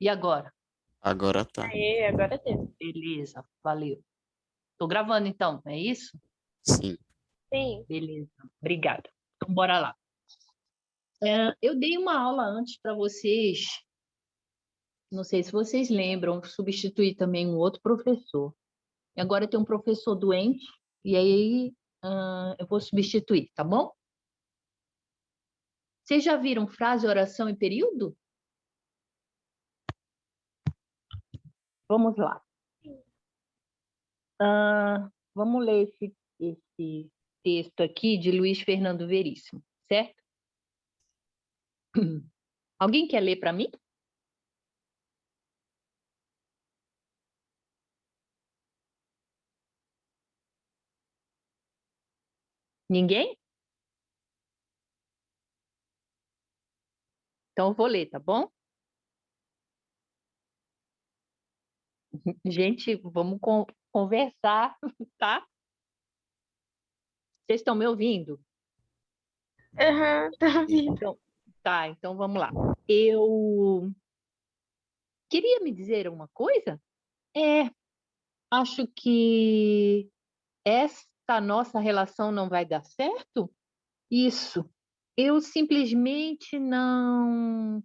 E agora? Agora tá. Aê, agora deu. Beleza, valeu. Tô gravando então, é isso? Sim. Sim. Beleza, obrigada. Então, bora lá. Eu dei uma aula antes para vocês, não sei se vocês lembram, substituí também um outro professor. E agora tem um professor doente, e aí eu vou substituir, tá bom? Vocês já viram frase, oração e período? Vamos lá. Vamos ler esse texto aqui de Luiz Fernando Veríssimo, certo? Alguém quer ler para mim? Ninguém? Então eu vou ler, tá bom? Gente, vamos conversar, tá? Vocês estão me ouvindo? Aham, tá ouvindo. Então, tá, então vamos lá. Eu queria me dizer uma coisa? Acho que esta nossa relação não vai dar certo? Isso. Eu simplesmente não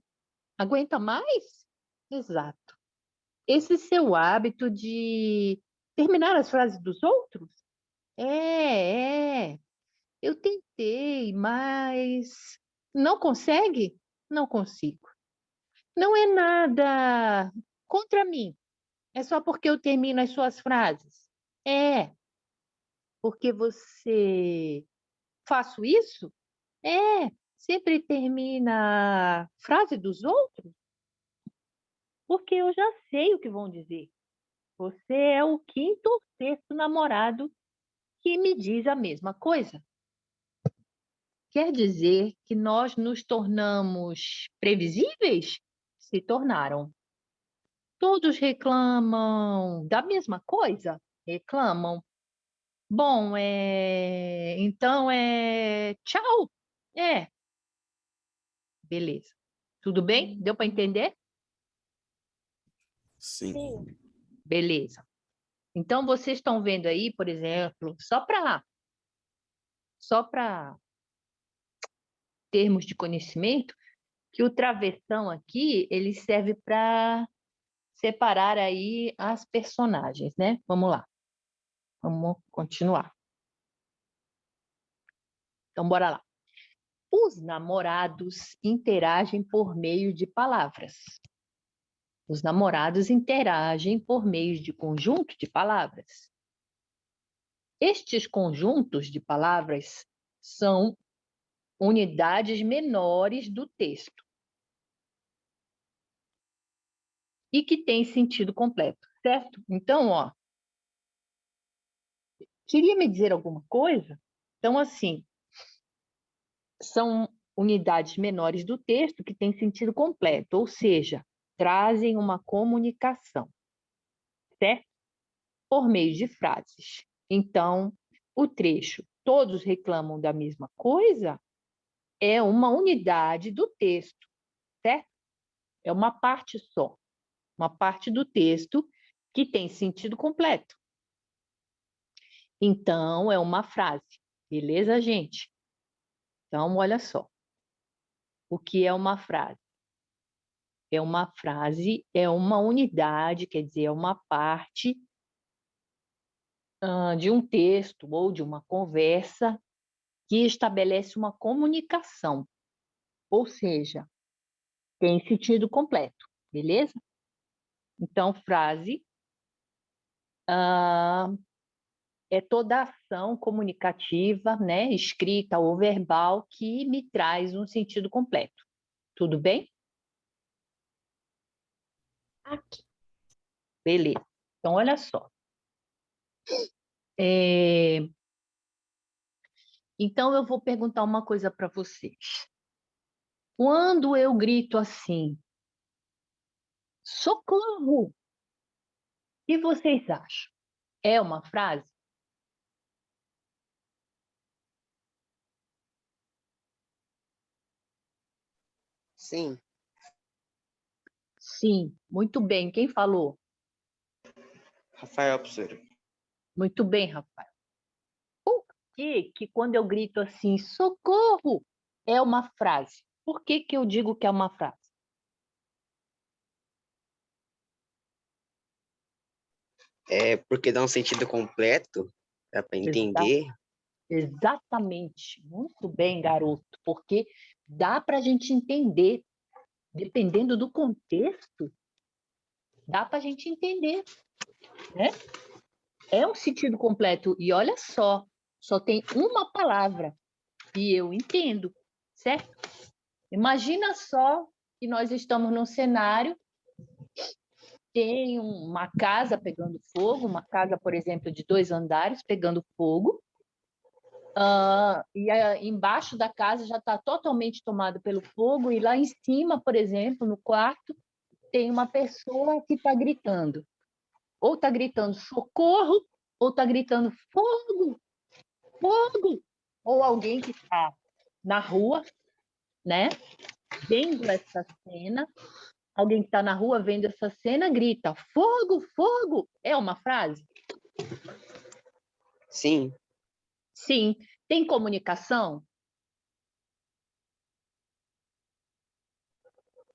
aguenta mais? Exato. Esse seu hábito de terminar as frases dos outros? É. Eu tentei, mas não consegue? Não consigo. Não é nada contra mim. É só porque eu termino as suas frases. É. Porque você faço isso? É. Sempre termina a frase dos outros? Porque eu já sei o que vão dizer. Você é o quinto ou sexto namorado que me diz a mesma coisa. Quer dizer que nós nos tornamos previsíveis? Se tornaram. Todos reclamam da mesma coisa? Reclamam. Bom, então tchau. É, beleza. Tudo bem? Deu para entender? Sim. Sim. Beleza. Então, vocês estão vendo aí, por exemplo, só para termos de conhecimento, que o travessão aqui, ele serve para separar aí as personagens, né? Vamos lá. Vamos continuar. Então, bora lá. Os namorados interagem por meio de palavras. Os namorados interagem por meio de conjunto de palavras. Estes conjuntos de palavras são unidades menores do texto e que têm sentido completo, certo? Então, ó, queria me dizer alguma coisa? Então, assim, são unidades menores do texto que têm sentido completo, ou seja, trazem uma comunicação, certo? Por meio de frases. Então, o trecho "todos reclamam da mesma coisa" é uma unidade do texto, certo? É uma parte só, uma parte do texto que tem sentido completo. Então, é uma frase. Beleza, gente? Então, olha só. O que é uma frase? É uma frase, é uma unidade, quer dizer, é uma parte de um texto ou de uma conversa que estabelece uma comunicação, ou seja, tem sentido completo, beleza? Então, frase é toda ação comunicativa, né, escrita ou verbal, que me traz um sentido completo. Tudo bem? Aqui. Beleza. Então, olha só. Então, eu vou perguntar uma coisa para vocês. Quando eu grito assim, socorro, o que vocês acham? É uma frase? Sim. Sim, muito bem. Quem falou? Rafael, professora. Muito bem, Rafael. Por que quando eu grito assim, socorro, é uma frase? Por que eu digo que é uma frase? É porque dá um sentido completo, dá para entender. Exatamente. Muito bem, garoto. Porque dá para a gente entender, dependendo do contexto, dá para a gente entender, né? É um sentido completo. E olha só tem uma palavra e eu entendo, certo? Imagina só que nós estamos num cenário, tem uma casa pegando fogo, uma casa, por exemplo, de 2 andares pegando fogo, embaixo da casa já está totalmente tomado pelo fogo, e lá em cima, por exemplo, no quarto, tem uma pessoa que está gritando. Ou está gritando socorro, ou está gritando fogo, fogo. Ou alguém que está na rua, né, vendo essa cena, alguém que está na rua vendo essa cena grita fogo, fogo. É uma frase? Sim, Sim. Tem comunicação?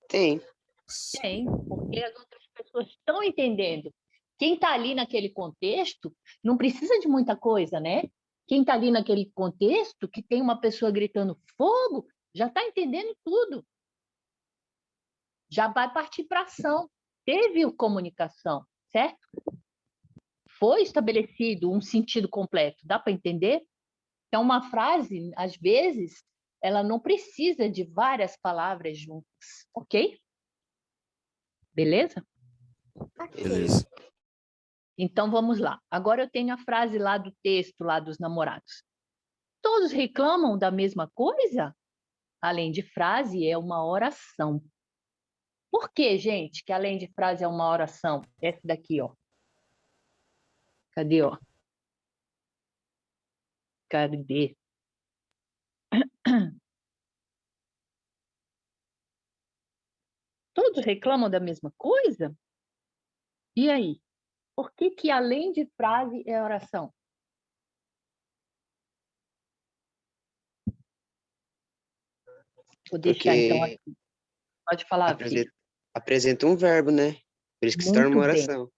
tem. Tem, porque as outras pessoas estão entendendo. Quem está ali naquele contexto não precisa de muita coisa, né? Quem está ali naquele contexto, que tem uma pessoa gritando fogo, já está entendendo tudo. Já vai partir para ação. Teve comunicação, certo? Foi estabelecido um sentido completo. Dá para entender? Então, uma frase, às vezes, ela não precisa de várias palavras juntas, ok? Beleza? Ok. Beleza. Então, vamos lá. Agora eu tenho a frase lá do texto, lá dos namorados. Todos reclamam da mesma coisa? Além de frase, é uma oração. Por que, gente, que além de frase é uma oração? Essa daqui, ó. Cadê, ó? Cadê? Todos reclamam da mesma coisa? E aí? Por que além de frase é oração? Vou deixar, então, Porque aqui. Pode falar, filho. apresenta um verbo, né? Por isso que se torna uma Muito bem, oração.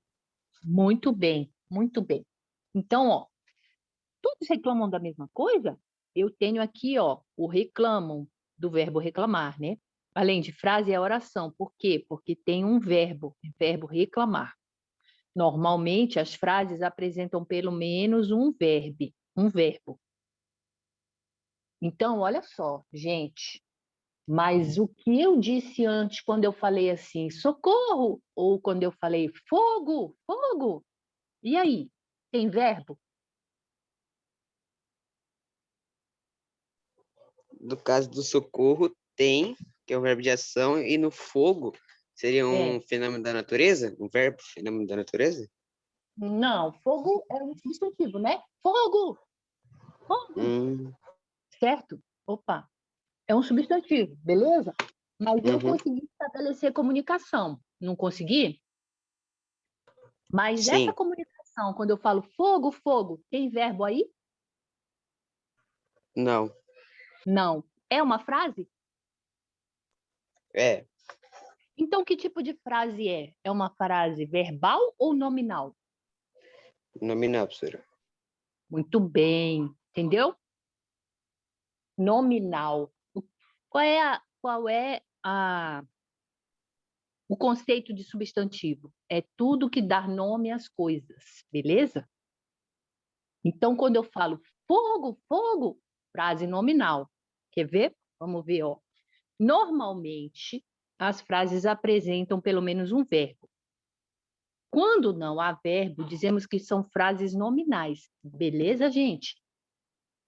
muito bem, muito bem. Então, ó, todos reclamam da mesma coisa? Eu tenho aqui, ó, o reclamam, do verbo reclamar, né? Além de frase, é oração. Por quê? Porque tem um verbo reclamar. Normalmente, as frases apresentam pelo menos um verbo. Então, olha só, gente, mas o que eu disse antes, quando eu falei assim, socorro, ou quando eu falei fogo, fogo, e aí? Tem verbo? No caso do socorro, tem, que é o verbo de ação, e no fogo seria É. um fenômeno da natureza? Um verbo fenômeno da natureza? Não, fogo é um substantivo, né? Fogo, fogo, Hum, certo? Opa, é um substantivo, beleza? Mas eu uhum, consegui estabelecer comunicação, não consegui? Mas essa sim, comunicação, quando eu falo fogo, fogo, tem verbo aí? não, Não. É uma frase? é, Então, que tipo de frase é? É uma frase verbal ou nominal? nominal, professora. Muito bem, entendeu? Nominal. Qual é o conceito de substantivo? É tudo que dá nome às coisas, beleza? Então, quando eu falo fogo, fogo, frase nominal. Quer ver? Vamos ver, ó. Normalmente, as frases apresentam pelo menos um verbo. Quando não há verbo, dizemos que são frases nominais. Beleza, gente?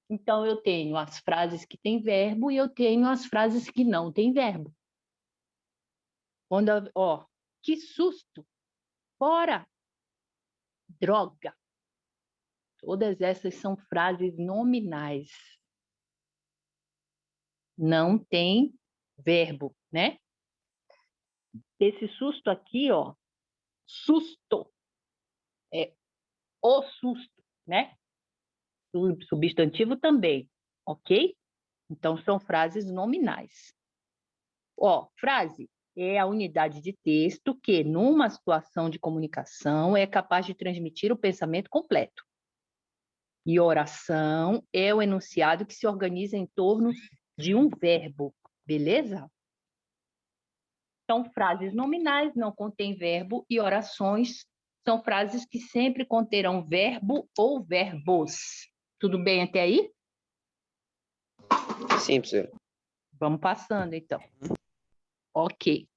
Então, eu tenho as frases que têm verbo e eu tenho as frases que não têm verbo. Quando, ó, que susto! Fora! Droga! Todas essas são frases nominais. Não tem verbo, né? Esse susto aqui, ó, susto, é o susto, né? Substantivo também, ok? Então, são frases nominais. Ó, frase é a unidade de texto que, numa situação de comunicação, é capaz de transmitir o pensamento completo. E oração é o enunciado que se organiza em torno de um verbo, beleza? Então, frases nominais não contêm verbo e orações são frases que sempre conterão verbo ou verbos. Tudo bem até aí? Sim, professora. Vamos passando, então. Ok.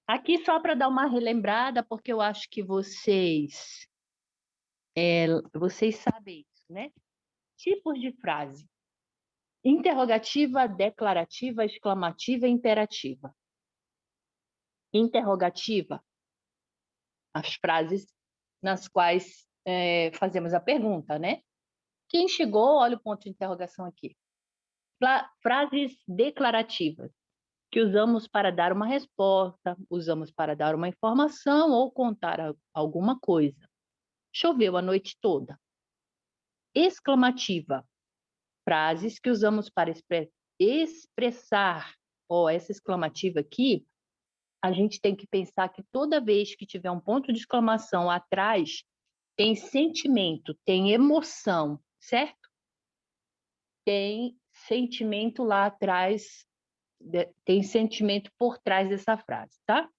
Aqui só para dar uma relembrada, porque eu acho que vocês sabem isso, né? Tipos de frase. Interrogativa, declarativa, exclamativa e imperativa. Interrogativa, as frases nas quais fazemos a pergunta, né? Quem chegou, olha o ponto de interrogação aqui. Frases declarativas, que usamos para dar uma resposta, usamos para dar uma informação ou contar alguma coisa. Choveu a noite toda. Exclamativa, frases que usamos para expressar. Ó, essa exclamativa aqui, a gente tem que pensar que toda vez que tiver um ponto de exclamação atrás, tem sentimento, tem emoção, certo? Tem sentimento lá atrás, tem sentimento por trás dessa frase, tá?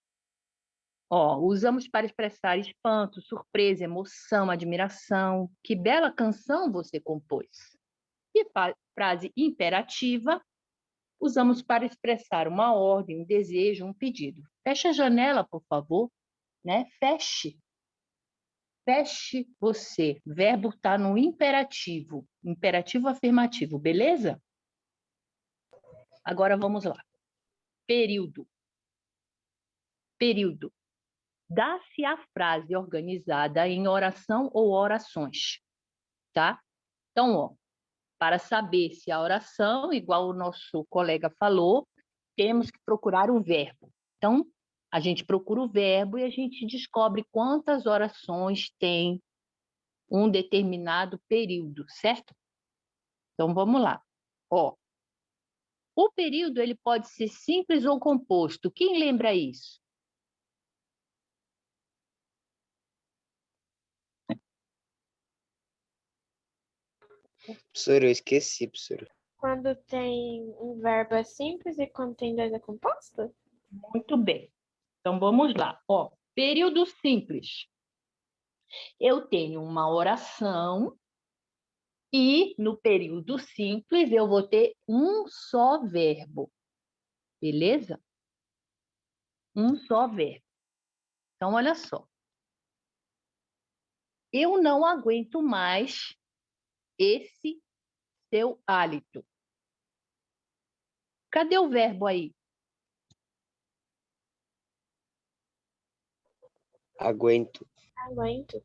Ó, usamos para expressar espanto, surpresa, emoção, admiração. Que bela canção você compôs. E frase imperativa, usamos para expressar uma ordem, um desejo, um pedido. Feche a janela, por favor, né? Feche. Feche você. Verbo está no imperativo. Imperativo afirmativo, beleza? Agora vamos lá. Período. Período. Dá-se a frase organizada em oração ou orações, tá? Então, ó, para saber se a oração, igual o nosso colega falou, temos que procurar o verbo. Então, a gente procura o verbo e a gente descobre quantas orações tem um determinado período, certo? Então, vamos lá. Ó, o período ele pode ser simples ou composto. Quem lembra isso? Professora, eu esqueci, professora. Quando tem um verbo é simples e quando tem dois é composto? Muito bem. Então, vamos lá. Ó, período simples. Eu tenho uma oração e no período simples eu vou ter um só verbo. Beleza? Um só verbo. Então, olha só. Eu não aguento mais esse seu hálito. Cadê o verbo aí? Aguento. Aguento.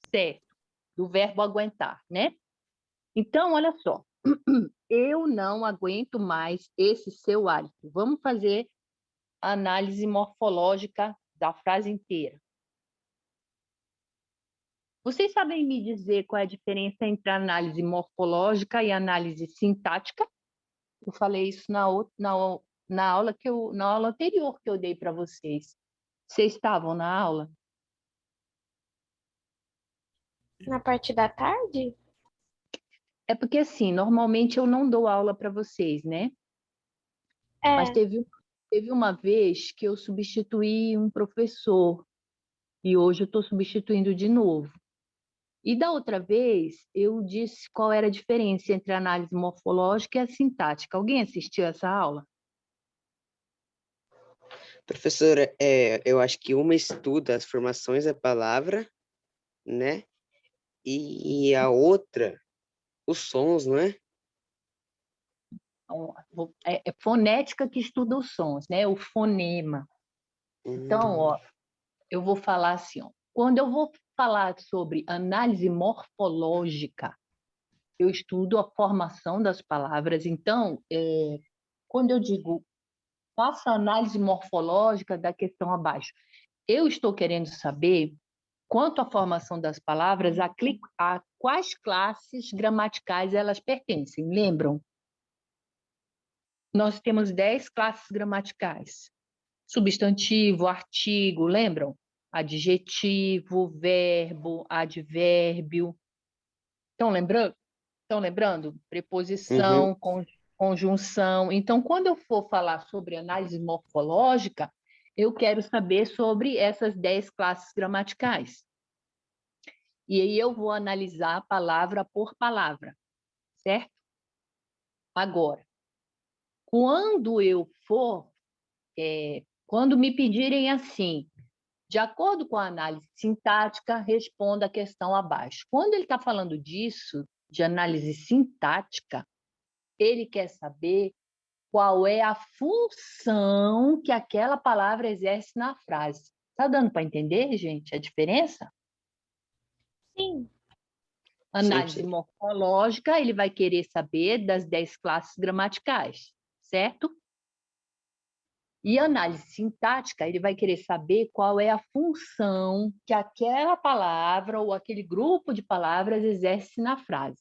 Certo. Do verbo aguentar, né? Então, olha só. Eu não aguento mais esse seu hálito. Vamos fazer a análise morfológica da frase inteira. Vocês sabem me dizer qual é a diferença entre análise morfológica e análise sintática? Eu falei isso na aula anterior que eu dei para vocês. Vocês estavam na aula? Na parte da tarde? É porque, assim, normalmente eu não dou aula para vocês, né? Mas É. teve uma vez que eu substituí um professor e hoje eu estou substituindo de novo. E da outra vez, eu disse qual era a diferença entre a análise morfológica e a sintática. Alguém assistiu essa aula? Professora, eu acho que uma estuda as formações da palavra, né? E a outra, os sons, não é? É fonética que estuda os sons, né? O fonema. Então, ó, eu vou falar assim, ó. Quando eu vou falar sobre análise morfológica, eu estudo a formação das palavras. Então, quando eu digo Faça a análise morfológica da questão abaixo. Eu estou querendo saber quanto à formação das palavras, a quais classes gramaticais elas pertencem. Lembram? Nós temos 10 classes gramaticais. Substantivo, artigo, lembram? Adjetivo, verbo, advérbio. Estão lembrando? Estão lembrando? Preposição, conjunção. Então, quando eu for falar sobre análise morfológica, eu quero saber sobre essas 10 classes gramaticais. E aí eu vou analisar palavra por palavra, certo? Agora, quando me pedirem assim, de acordo com a análise sintática, responda a questão abaixo. Quando ele está falando disso, de análise sintática, ele quer saber qual é a função que aquela palavra exerce na frase. Está dando para entender, gente, a diferença? Sim. Análise Sim. morfológica, ele vai querer saber das 10 classes gramaticais, certo? E análise sintática, ele vai querer saber qual é a função que aquela palavra ou aquele grupo de palavras exerce na frase.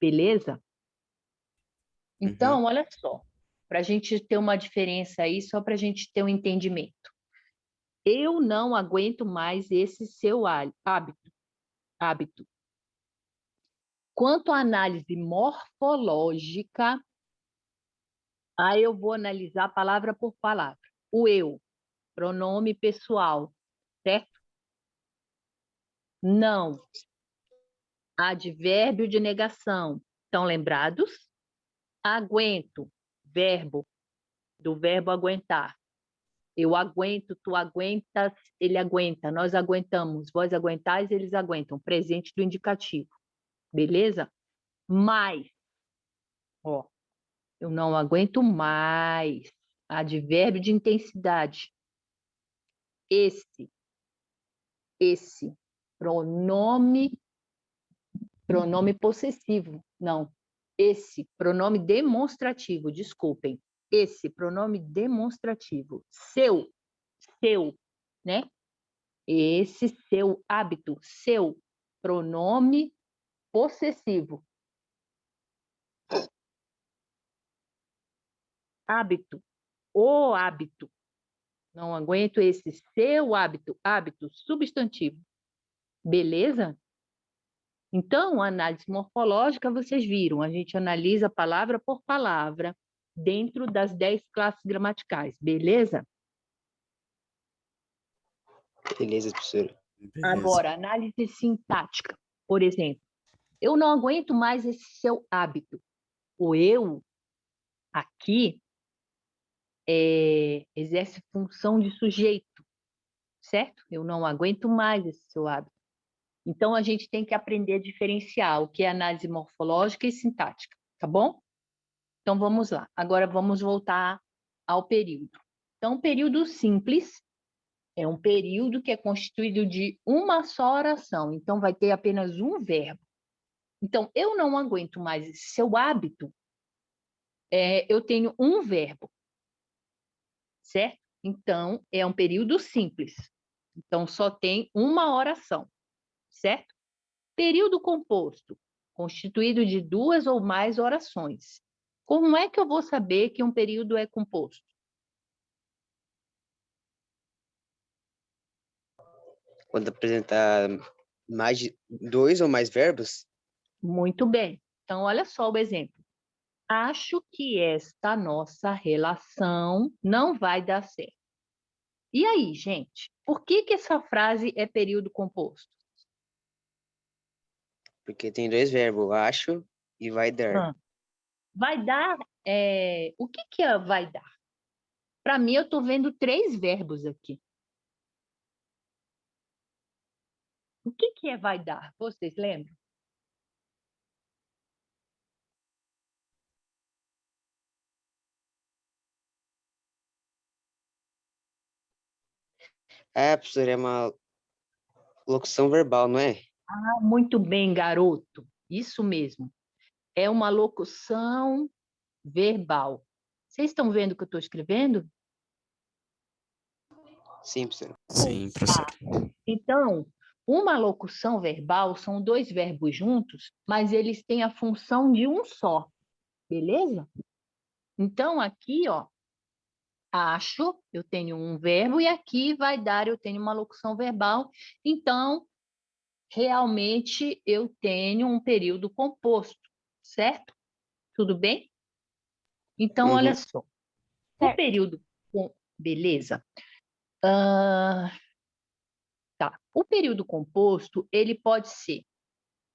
Beleza? Então, olha só, para a gente ter uma diferença aí, só para a gente ter um entendimento. Eu não aguento mais esse seu hábito. Quanto à análise morfológica, aí eu vou analisar palavra por palavra. O eu, pronome pessoal, certo? Não, advérbio de negação. Estão lembrados? Aguento, verbo, do verbo aguentar. Eu aguento, tu aguentas, ele aguenta, nós aguentamos, vós aguentais, eles aguentam. Presente do indicativo. Beleza? Mais. Ó, eu não aguento mais. Advérbio de intensidade. Esse. Pronome possessivo. Não. Esse, pronome demonstrativo, desculpem. Esse, pronome demonstrativo. Seu, né? Esse seu hábito, seu, pronome possessivo. Hábito, o hábito. Não aguento esse seu hábito, substantivo. Beleza? Então, a análise morfológica, vocês viram, a gente analisa palavra por palavra dentro das 10 classes gramaticais, beleza? Beleza, professora. Agora, análise sintática, por exemplo. Eu não aguento mais esse seu hábito. O eu, aqui, exerce função de sujeito, certo? Eu não aguento mais esse seu hábito. Então, a gente tem que aprender a diferenciar o que é análise morfológica e sintática, tá bom? Então, vamos lá. Agora, vamos voltar ao período. Então, o período simples é um período que é constituído de uma só oração. Então, vai ter apenas um verbo. Então, eu não aguento mais esse seu hábito. Eu tenho um verbo, certo? Então, é um período simples. Então, só tem uma oração, certo? Período composto, constituído de 2 ou mais orações. Como é que eu vou saber que um período é composto? Quando apresentar mais de 2 ou mais verbos, Muito bem. Então, olha só o exemplo. Acho que esta nossa relação não vai dar certo. E aí, gente? Por que essa frase é período composto? porque tem 2 verbos, acho e vai dar. Vai dar, o que é vai dar? Para mim, eu estou vendo 3 verbos aqui. O que é vai dar? Vocês lembram? Professora, é uma locução verbal, não é? Ah, muito bem, garoto. Isso mesmo. É uma locução verbal. Vocês estão vendo o que eu estou escrevendo? Sim, professora. Sim, professor. Então, uma locução verbal são dois verbos juntos, mas eles têm a função de um só, beleza? Então, aqui, ó, acho, eu tenho um verbo, e aqui vai dar, eu tenho uma locução verbal. Então, realmente, eu tenho um período composto, certo? Tudo bem? Então, olha só. O Certo. período... Beleza. Tá. O período composto, ele pode ser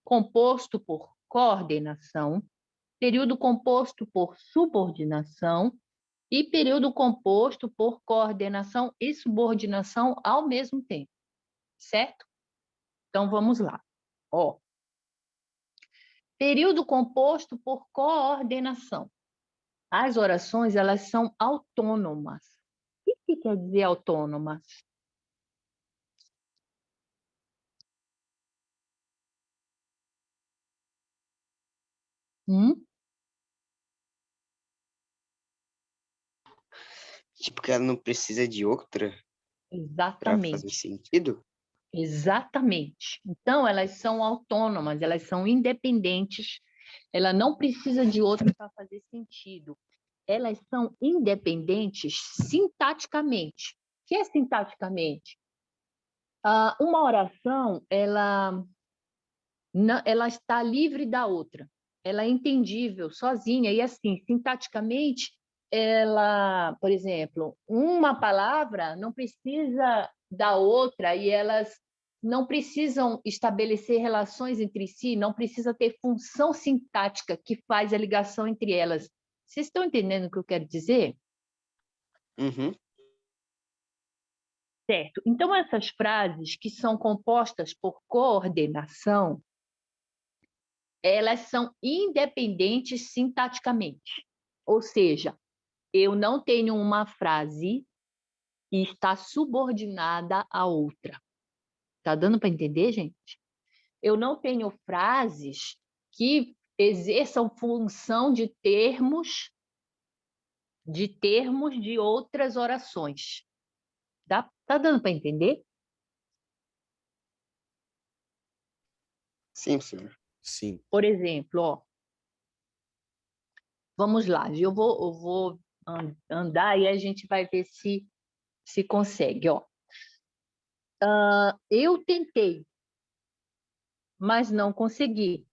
composto por coordenação, período composto por subordinação e período composto por coordenação e subordinação ao mesmo tempo, certo? Então, vamos lá. Ó, período composto por coordenação. As orações, elas são autônomas. O que quer dizer autônomas? Tipo, que ela não precisa de outra para fazer Exatamente. sentido? Exatamente. Então, elas são autônomas, elas são independentes, ela não precisa de outra para fazer sentido. Elas são independentes sintaticamente. O que é sintaticamente? Uma oração, ela está livre da outra, ela é entendível, sozinha, e assim, sintaticamente, ela, por exemplo, uma palavra não precisa da outra, e elas não precisam estabelecer relações entre si, não precisa ter função sintática que faz a ligação entre elas. Vocês estão entendendo o que eu quero dizer? Uhum. Certo. Então, essas frases que são compostas por coordenação, elas são independentes sintaticamente. Ou seja, eu não tenho uma frase que está subordinada à outra. Está dando para entender, gente? Eu não tenho frases que exerçam função de outras orações. Tá dando para entender? Sim, professora. Sim. Por exemplo, ó, vamos lá, eu vou andar e a gente vai ver se consegue, ó. Eu tentei, mas não consegui.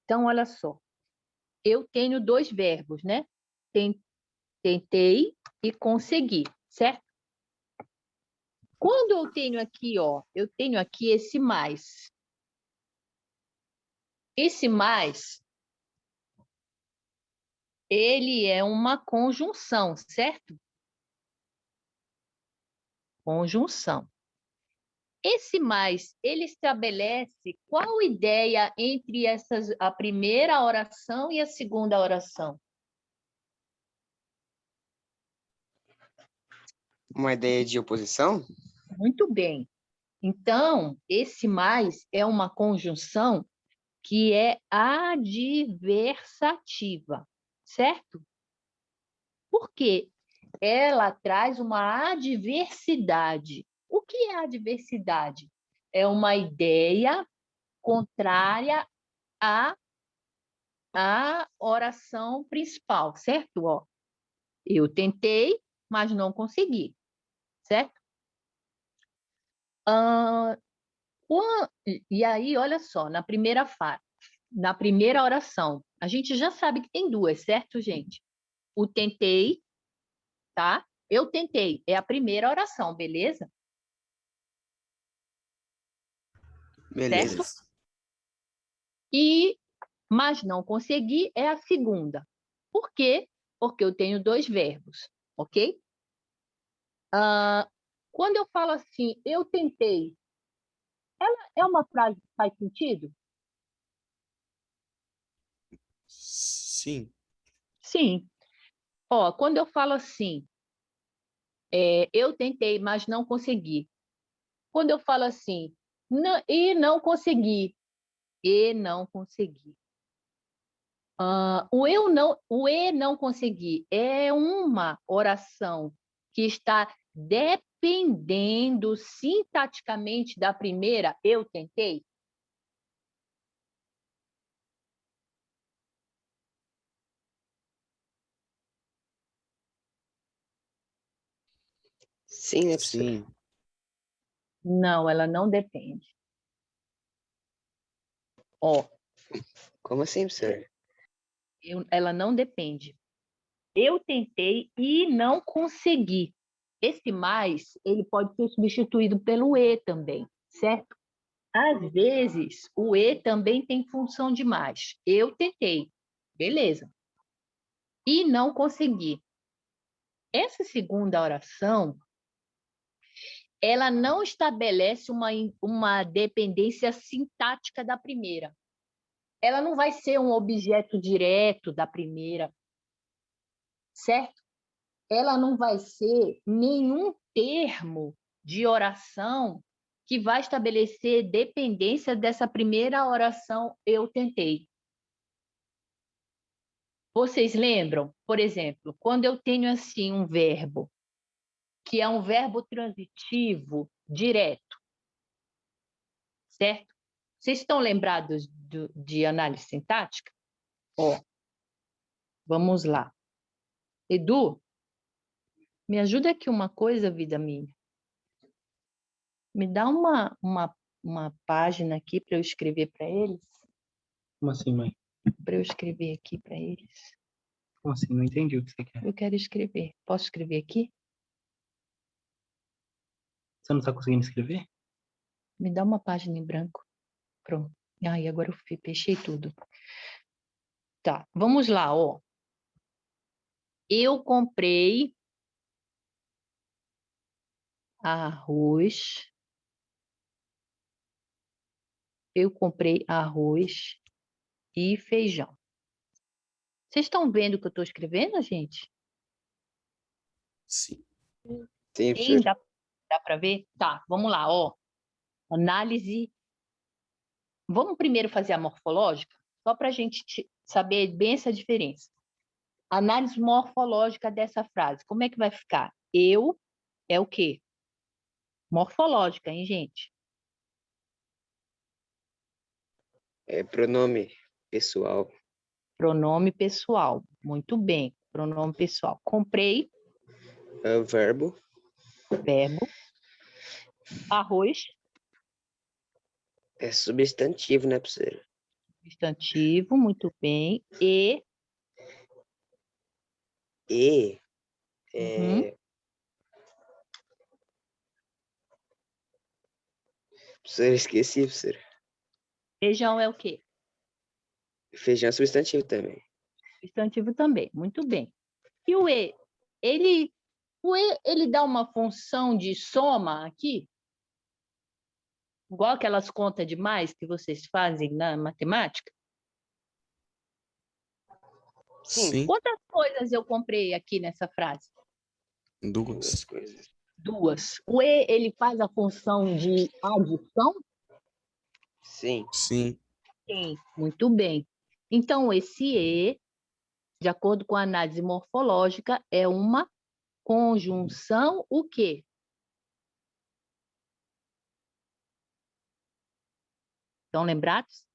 Então, olha só, eu tenho dois verbos, né? Tentei e consegui, certo? Quando eu tenho aqui, ó, eu tenho aqui esse mais. Esse mais, ele é uma conjunção, certo? Conjunção. Esse mais, ele estabelece qual ideia entre a primeira oração e a segunda oração? Uma ideia de oposição? Muito bem. Então, esse mais é uma conjunção que é adversativa, certo? Por quê? Ela traz uma adversidade. O que é adversidade? É uma ideia contrária à oração principal, certo? Ó, eu tentei, mas não consegui, certo? E aí, olha só, na primeira oração, a gente já sabe que tem duas, certo, gente? O tentei, tá? Eu tentei, é a primeira oração, beleza? Beleza. Certo? Mas não consegui é a segunda. Por quê? Porque eu tenho dois verbos, ok? Quando eu falo assim, eu tentei, ela é uma frase que faz sentido? Sim. Sim. Ó, quando eu falo assim, eu tentei, mas não consegui. Quando eu falo assim, não consegui, e não consegui. O e não consegui é uma oração que está dependendo sintaticamente da primeira, eu tentei? Sim, né, professor? Sim. Não, ela não depende. Ó, Como assim, professor? ela não depende. Eu tentei e não consegui. Esse mais, ele pode ser substituído pelo e também, certo? Às vezes, o e também tem função de mais. Eu tentei, beleza. E não consegui. Essa segunda oração, ela não estabelece uma dependência sintática da primeira. Ela não vai ser um objeto direto da primeira, certo? Ela não vai ser nenhum termo de oração que vai estabelecer dependência dessa primeira oração eu tentei. Vocês lembram, por exemplo, quando eu tenho assim um verbo, que é um verbo transitivo direto, certo? Vocês estão lembrados de análise sintática? Ó, vamos lá. Edu, me ajuda aqui uma coisa, vida minha. Me dá uma página aqui para eu escrever para eles? Como assim, mãe? Para eu escrever aqui para eles. Como assim? Não entendi o que você quer. Eu quero escrever. Posso escrever aqui? Você não está conseguindo escrever? Me dá uma página em branco. Pronto. Ai, agora eu fechei tudo. Tá, vamos lá, ó. Eu comprei arroz. Eu comprei arroz e feijão. Vocês estão vendo o que eu estou escrevendo, gente? Sim. Sim, Sim, professor. dá para ver? Tá, vamos lá, ó. Análise. Vamos primeiro fazer a morfológica, só para a gente saber bem essa diferença. Análise morfológica dessa frase. Como é que vai ficar? Eu é o quê? Morfológica, hein, gente? É pronome pessoal. Pronome pessoal. Muito bem. Pronome pessoal. Comprei, É o verbo. verbo. Arroz, É substantivo, né, professor? substantivo. Muito bem. E, E uhum. professor, eu esqueci, professor. Feijão é o quê? Feijão é substantivo também. Substantivo também. Muito bem. E o E? Ele dá uma função de soma aqui? Igual aquelas contas de mais que vocês fazem na matemática? Sim. Sim. Quantas coisas eu comprei aqui nessa frase? Duas Duas. coisas. Duas. O E, ele faz a função de adição? Sim. Sim. Sim. Muito bem. Então, esse E, de acordo com a análise morfológica, é uma conjunção o quê? Estão lembrados?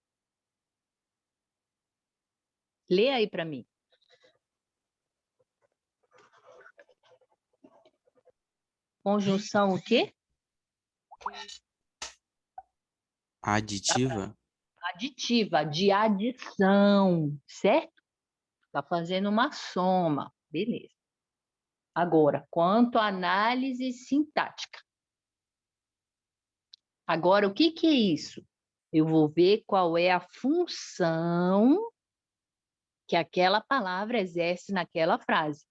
Lê aí para mim. Conjunção o quê? Aditiva. Aditiva, de adição, certo? Está fazendo uma soma. Beleza. Agora, quanto à análise sintática. Agora, o que é isso? Eu vou ver qual é a função que aquela palavra exerce naquela frase.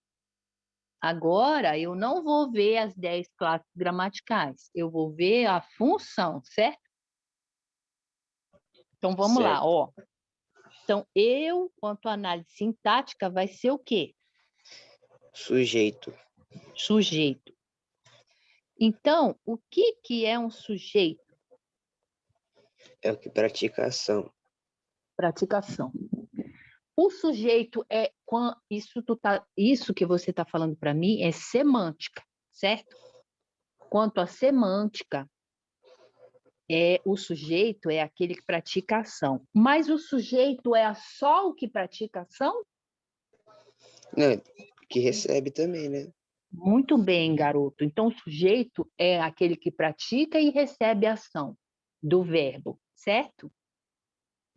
Agora, eu não vou ver as 10 classes gramaticais, eu vou ver a função, certo? Então, vamos lá, Certo. ó. Então, eu, quanto à análise sintática, vai ser o quê? Sujeito. Sujeito. Então, o que é um sujeito? É o que pratica a ação. Praticação. O sujeito é isso que você está falando para mim é semântica, certo? Quanto à semântica, o sujeito é aquele que pratica a ação. Mas o sujeito é só o que pratica a ação? Não, que recebe também, né? Muito bem, garoto. Então, o sujeito é aquele que pratica e recebe a ação do verbo, certo?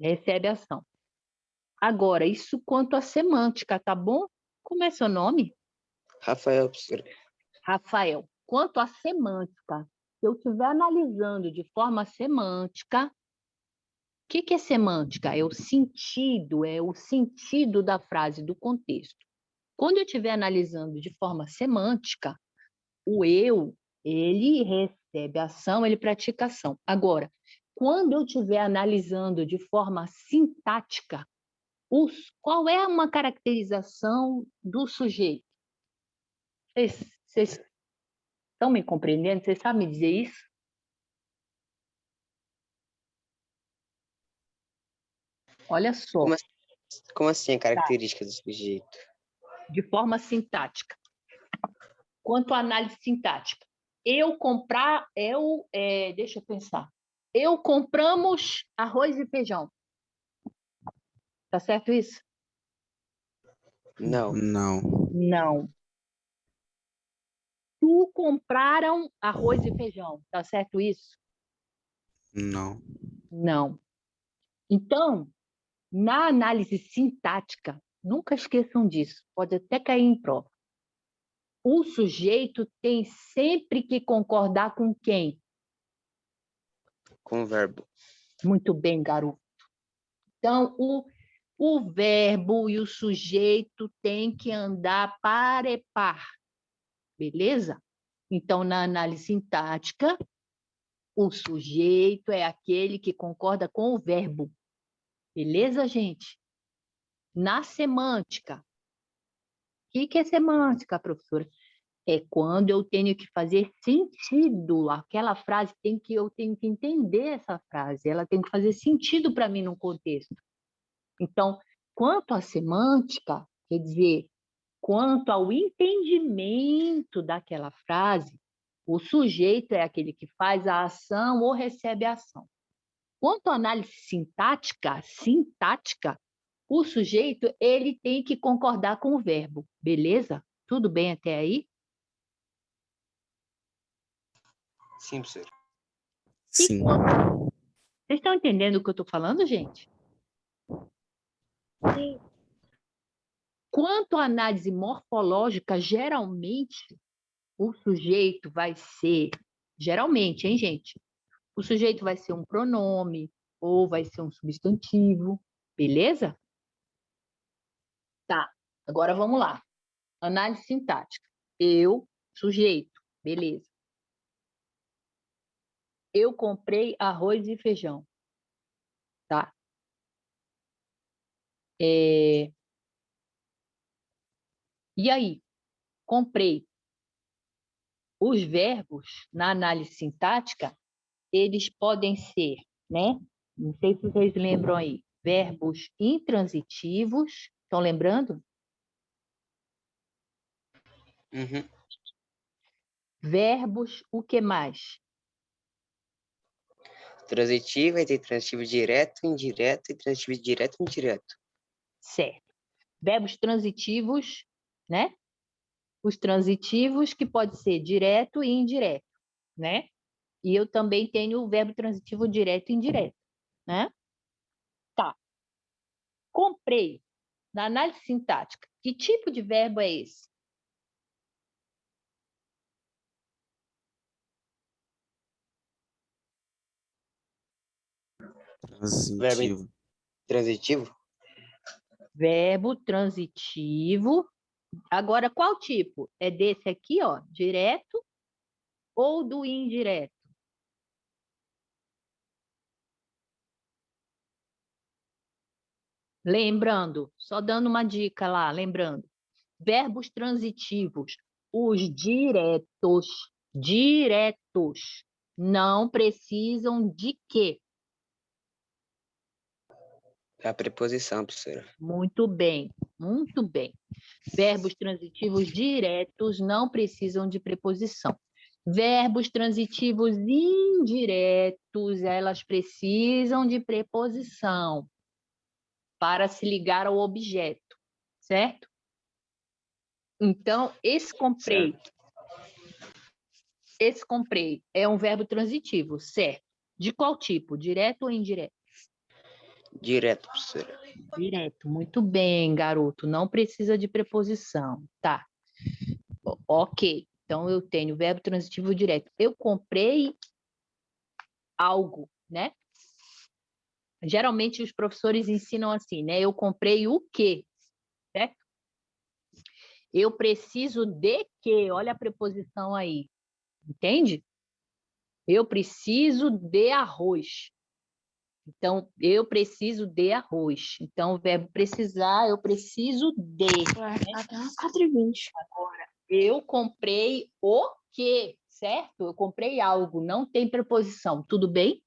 Recebe a ação. Agora, isso quanto à semântica, tá bom? Como é seu nome? Rafael, professora. Rafael. Quanto à semântica, se eu estiver analisando de forma semântica, o que é semântica? É o sentido da frase, do contexto. Quando eu estiver analisando de forma semântica, o eu, ele recebe ação, ele pratica ação. Agora, quando eu estiver analisando de forma sintática, qual é uma caracterização do sujeito? Vocês estão me compreendendo? Vocês sabem me dizer isso? Olha só, Como assim a característica do sujeito? de forma sintática. Quanto à análise sintática, deixa eu pensar. Eu compramos arroz e feijão. Tá certo isso? Não. Não. Não. Tu compraram arroz e feijão. Tá certo isso? Não. Não. Então, na análise sintática, nunca esqueçam disso, pode até cair em prova. O sujeito tem sempre que concordar com quem? Com o verbo. Muito bem, garoto. Então, o verbo e o sujeito têm que andar par e par, beleza? Então, na análise sintática, o sujeito é aquele que concorda com o verbo, beleza, gente? Na semântica, o que é semântica, professora? É quando eu tenho que fazer sentido. Aquela frase eu tenho que entender essa frase, ela tem que fazer sentido para mim no contexto. Então, quanto à semântica, quer dizer, quanto ao entendimento daquela frase, o sujeito é aquele que faz a ação ou recebe a ação. Quanto à análise sintática, o sujeito ele tem que concordar com o verbo, beleza? Tudo bem até aí? Sim, professora. Sim. Vocês estão entendendo o que eu estou falando, gente? Sim. Quanto à análise morfológica, geralmente o sujeito vai ser, geralmente, hein, gente? O sujeito vai ser um pronome ou vai ser um substantivo, beleza? Tá, agora vamos lá. Análise sintática. Eu, sujeito, beleza. Eu comprei arroz e feijão, tá? E aí? Comprei. Os verbos, na análise sintática, eles podem ser, né? Não sei se vocês lembram aí, verbos intransitivos, estão lembrando? Uhum. Verbos, o que mais? Transitivo, aí tem transitivo direto, indireto, e transitivo direto e indireto. Certo. Verbos transitivos, né? Os transitivos que pode ser direto e indireto, né? E eu também tenho o verbo transitivo direto e indireto, né? Tá. Comprei. Na análise sintática, que tipo de verbo é esse? Transitivo. Transitivo? Verbo transitivo. Agora, qual tipo? É desse aqui, ó, direto ou do indireto? Lembrando, só dando uma dica lá, lembrando. Verbos transitivos, os diretos, não precisam de quê? A preposição, professora. Muito bem, muito bem. Verbos transitivos diretos não precisam de preposição. Verbos transitivos indiretos, elas precisam de preposição para se ligar ao objeto, certo? Então, esse comprei. Certo. Esse comprei é um verbo transitivo, certo? De qual tipo? Direto ou indireto? Direto, professora. Direto. Muito bem, garoto. Não precisa de preposição. Tá. Ok. Então, eu tenho verbo transitivo direto. Eu comprei algo, né? Geralmente, os professores ensinam assim, né? Eu comprei o quê? Certo? Eu preciso de quê? Olha a preposição aí. Entende? Eu preciso de arroz. Então, eu preciso de arroz. Então, o verbo precisar, eu preciso de. Ué, até umas 4h20. Eu comprei o quê? Certo? Eu comprei algo, não tem preposição. Tudo bem?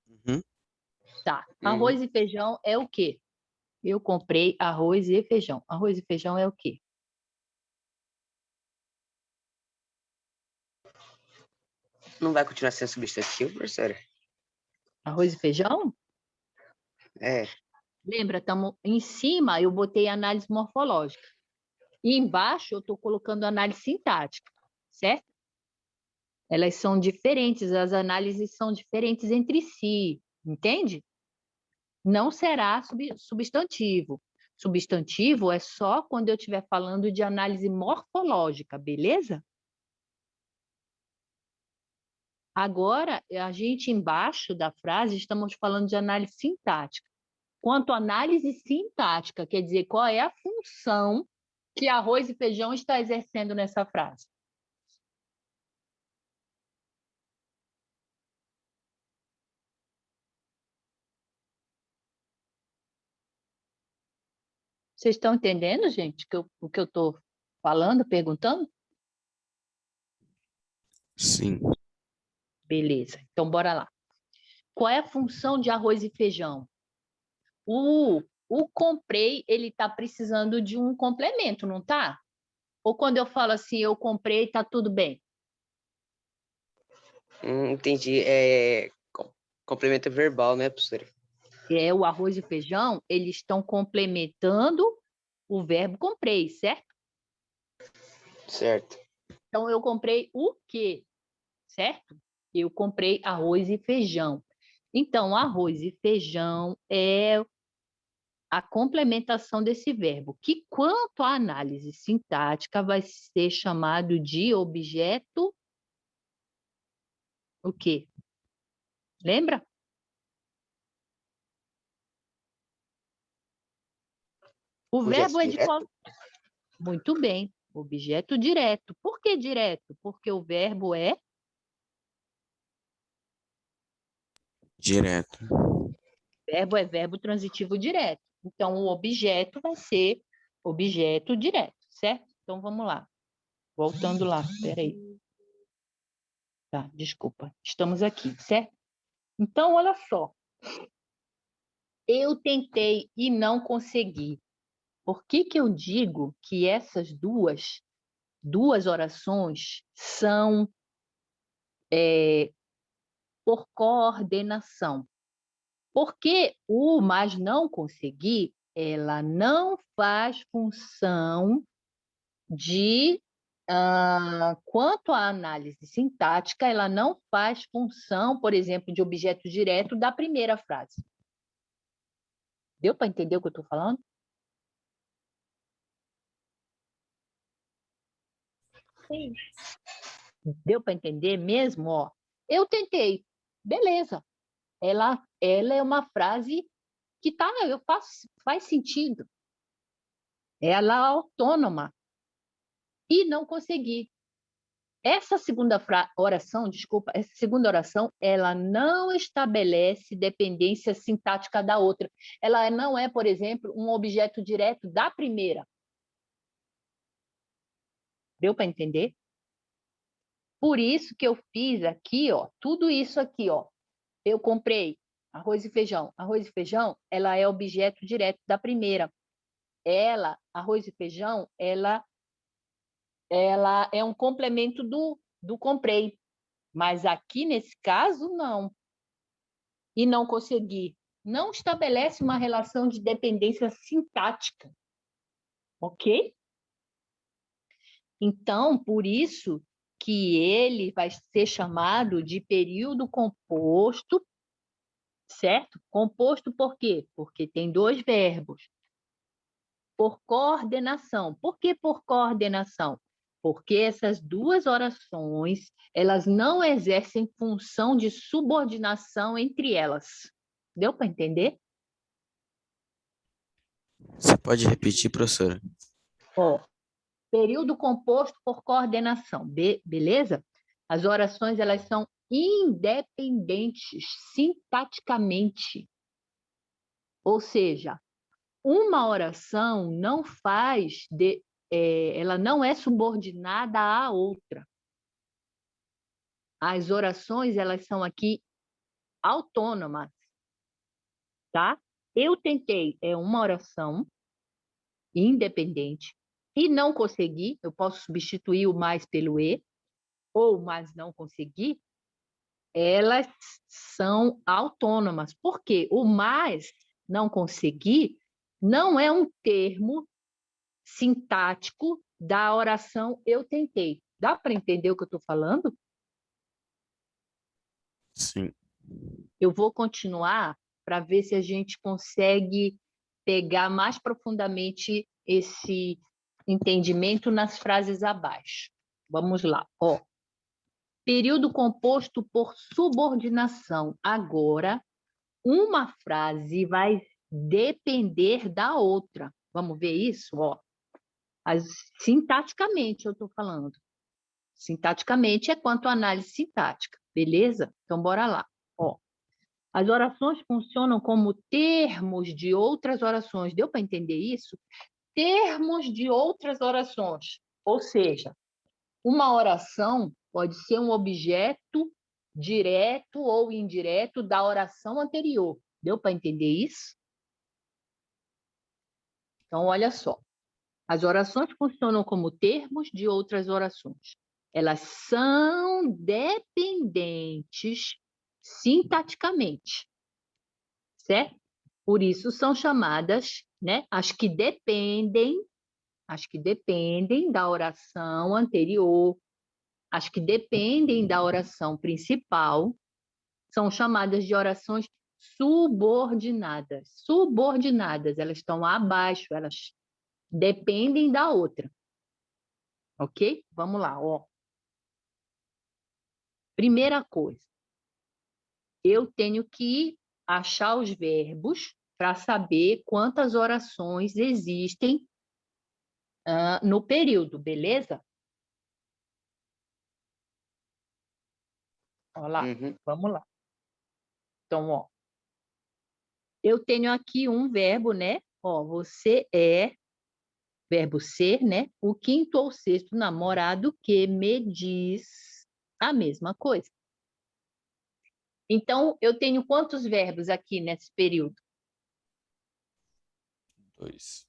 Uhum. Tá. Uhum. Arroz e feijão é o quê? Eu comprei arroz e feijão. Arroz e feijão é o quê? Não vai continuar sendo substantivo, professora? Arroz e feijão? É, Lembra, estamos em cima, eu botei análise morfológica. E embaixo eu estou colocando análise sintática, certo? Elas são diferentes, as análises são diferentes entre si, entende? Não será substantivo. Substantivo é só quando eu estiver falando de análise morfológica, beleza? Agora, a gente embaixo da frase estamos falando de análise sintática. Quanto à análise sintática, quer dizer, qual é a função que arroz e feijão está exercendo nessa frase? Vocês estão entendendo, gente, o que eu estou falando, perguntando? Sim. Beleza, então bora lá. Qual é a função de arroz e feijão? O comprei, ele está precisando de um complemento, não tá? Ou quando eu falo assim, eu comprei, tá tudo bem? entendi. Complemento verbal, né, professora? O arroz e feijão, eles estão complementando o verbo comprei, certo? Certo. Então, eu comprei o quê? Certo? Eu comprei arroz e feijão. Então, arroz e feijão é a complementação desse verbo, que quanto à análise sintática vai ser chamado de objeto o quê? Lembra? O Objeto verbo é de qual? direto? Muito bem, objeto direto. Por que direto? Porque o verbo é Direto. verbo transitivo direto. Então, o objeto vai ser objeto direto, certo? Então, vamos lá. Voltando lá, peraí. Tá, desculpa. Estamos aqui, certo? Então, olha só. Eu tentei e não consegui. Por que que eu digo que essas duas orações são por coordenação? Porque o mas não consegui, ela não faz função de quanto à análise sintática, ela não faz função, por exemplo, de objeto direto da primeira frase. Deu para entender o que eu estou falando? Sim. Deu para entender mesmo? Ó, eu tentei. Beleza. Ela é uma frase que faz sentido. Ela é autônoma. E não consegui. Essa segunda oração, desculpa, essa segunda oração, ela não estabelece dependência sintática da outra. Ela não é, por exemplo, um objeto direto da primeira. Deu para entender? Por isso que eu fiz aqui, ó, tudo isso aqui, ó. Eu comprei arroz e feijão. Arroz e feijão, ela é objeto direto da primeira. Arroz e feijão, ela é um complemento do comprei. Mas aqui, nesse caso, não. E não consegui. Não estabelece uma relação de dependência sintática. Ok? Então, por isso que ele vai ser chamado de período composto, certo? Composto por quê? Porque tem dois verbos. Por coordenação. Por que por coordenação? Porque essas duas orações, elas não exercem função de subordinação entre elas. Deu para entender? Você pode repetir, professora? Ó, período composto por coordenação, beleza? As orações, elas são independentes sintaticamente. Ou seja, uma oração não ela não é subordinada à outra. As orações, elas são aqui autônomas, tá? Eu tentei, é uma oração independente e não consegui, eu posso substituir o mais pelo e, ou mas não consegui, elas são autônomas. Por quê? O mais não consegui não é um termo sintático da oração eu tentei. Dá para entender o que eu estou falando? Sim. Eu vou continuar para ver se a gente consegue pegar mais profundamente esse entendimento nas frases abaixo. Vamos lá. Ó, período composto por subordinação. Agora, uma frase vai depender da outra. Vamos ver isso? Ó, sintaticamente eu estou falando. Sintaticamente é quanto à análise sintática, beleza? Então, bora lá. Ó, as orações funcionam como termos de outras orações. Deu para entender isso? Termos de outras orações. Ou seja, uma oração pode ser um objeto direto ou indireto da oração anterior. Deu para entender isso? Então, olha só. As orações funcionam como termos de outras orações. Elas são dependentes sintaticamente, certo? Por isso são chamadas, né, as que dependem da oração anterior, as que dependem da oração principal, são chamadas de orações subordinadas. Subordinadas, elas estão abaixo, elas dependem da outra. Ok? Vamos lá, ó. Primeira coisa, eu tenho que achar os verbos para saber quantas orações existem no período, beleza? Olha lá, vamos lá. Então, ó, eu tenho aqui um verbo, né? Ó, você é, verbo ser, né? O quinto ou sexto namorado que me diz a mesma coisa. Então, eu tenho quantos verbos aqui nesse período? 2.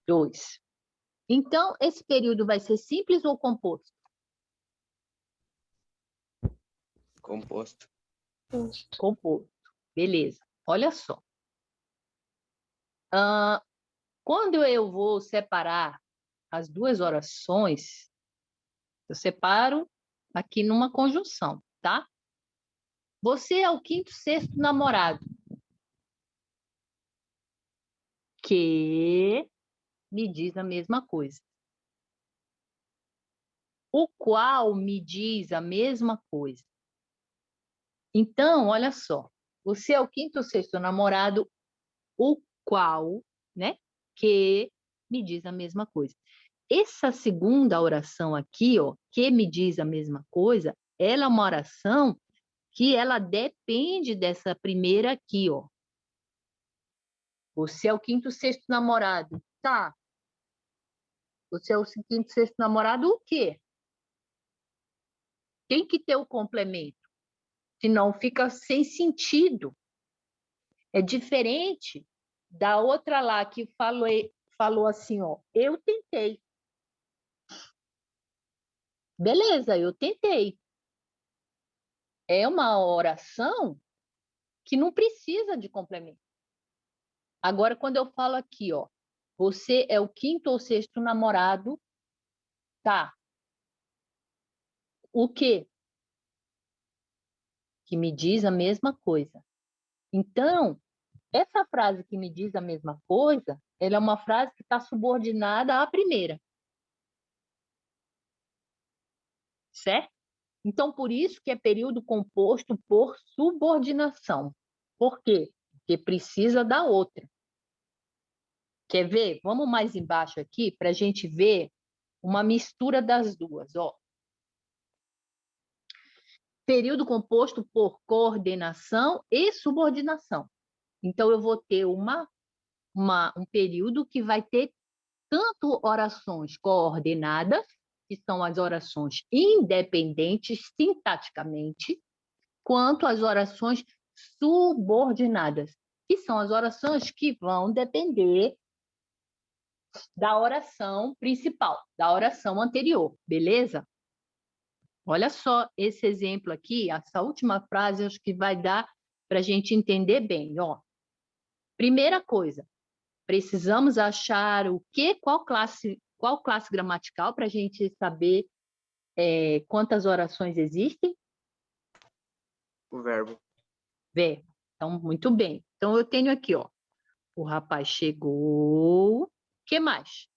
2. Então, esse período vai ser simples ou composto? Composto. Composto. Beleza. Olha só. Quando eu vou separar as duas orações, eu separo aqui numa conjunção, tá? Você é o quinto, sexto namorado. Que me diz a mesma coisa. O qual me diz a mesma coisa. Então, olha só. Você é o quinto ou sexto namorado, o qual, né? Que me diz a mesma coisa. Essa segunda oração aqui, ó, que me diz a mesma coisa, ela é uma oração que ela depende dessa primeira aqui, ó. Você é o quinto, sexto namorado. Tá. Você é o quinto, sexto namorado, o quê? Tem que ter o complemento, senão fica sem sentido. É diferente da outra lá que falou assim, ó, eu tentei. Beleza, eu tentei. É uma oração que não precisa de complemento. Agora, quando eu falo aqui, ó, você é o quinto ou sexto namorado, tá? O quê? Que me diz a mesma coisa. Então, essa frase que me diz a mesma coisa, ela é uma frase que está subordinada à primeira. Certo? Então, por isso que é período composto por subordinação. Por quê? Porque precisa da outra. Quer ver? Vamos mais embaixo aqui para a gente ver uma mistura das duas. Ó. Período composto por coordenação e subordinação. Então, eu vou ter um período que vai ter tanto orações coordenadas, que são as orações independentes sintaticamente, quanto as orações subordinadas, que são as orações que vão depender da oração principal, da oração anterior, beleza? Olha só esse exemplo aqui, essa última frase, acho que vai dar para a gente entender bem. Ó. Primeira coisa, precisamos achar o quê? Qual classe gramatical para a gente saber quantas orações existem? O verbo. Verbo. Então, muito bem. Então, eu tenho aqui, ó. O rapaz chegou. O que mais?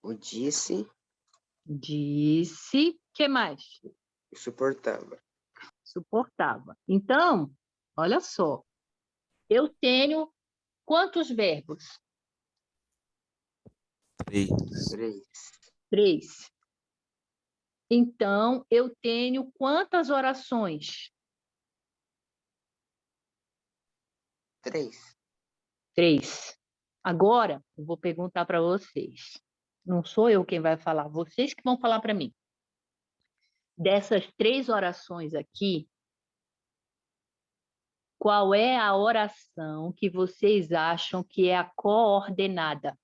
O disse Disse. O que mais? e suportava. Suportava. Então, olha só. Eu tenho quantos verbos? 3. 3. 3. Então, eu tenho quantas orações? 3. 3. Agora, eu vou perguntar para vocês. Não sou eu quem vai falar, vocês que vão falar para mim. Dessas 3 orações aqui, qual é a oração que vocês acham que é a coordenada?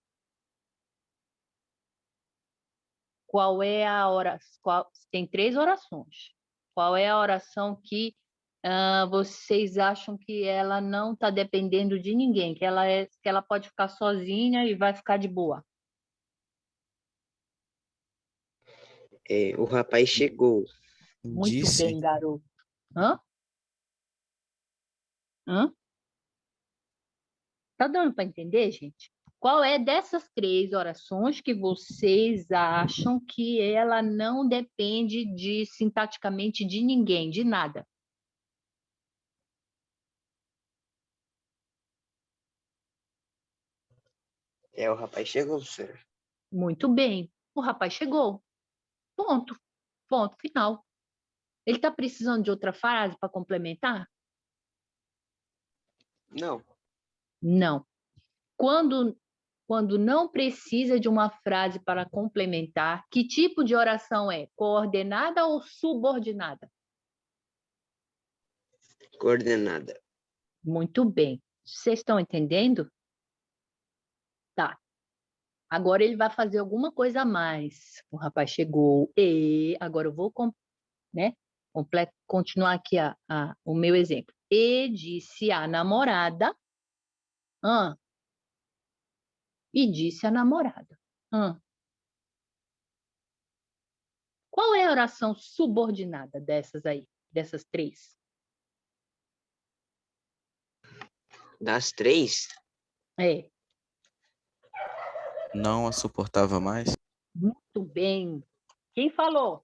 Qual é a oração? Tem 3 orações. Qual é a oração que vocês acham que ela não está dependendo de ninguém, que ela pode ficar sozinha e vai ficar de boa? O rapaz chegou. Muito Disse. bem, garoto. Hã? Hã? Tá dando para entender, gente? Qual é dessas 3 orações que vocês acham que ela não depende sintaticamente de ninguém, de nada? O rapaz chegou, senhor. Muito bem. O rapaz chegou. Ponto. Ponto final. Ele está precisando de outra frase para complementar? Não. Não. Quando não precisa de uma frase para complementar, que tipo de oração é? Coordenada ou subordinada? Coordenada. Muito bem. Vocês estão entendendo? Tá. Agora ele vai fazer alguma coisa a mais. O rapaz chegou e agora eu vou, né, continuar aqui o meu exemplo. E disse à namorada, e disse à namorada. Qual é a oração subordinada dessas aí, dessas 3? Das 3, É, Não a suportava mais. muito bem. Quem falou?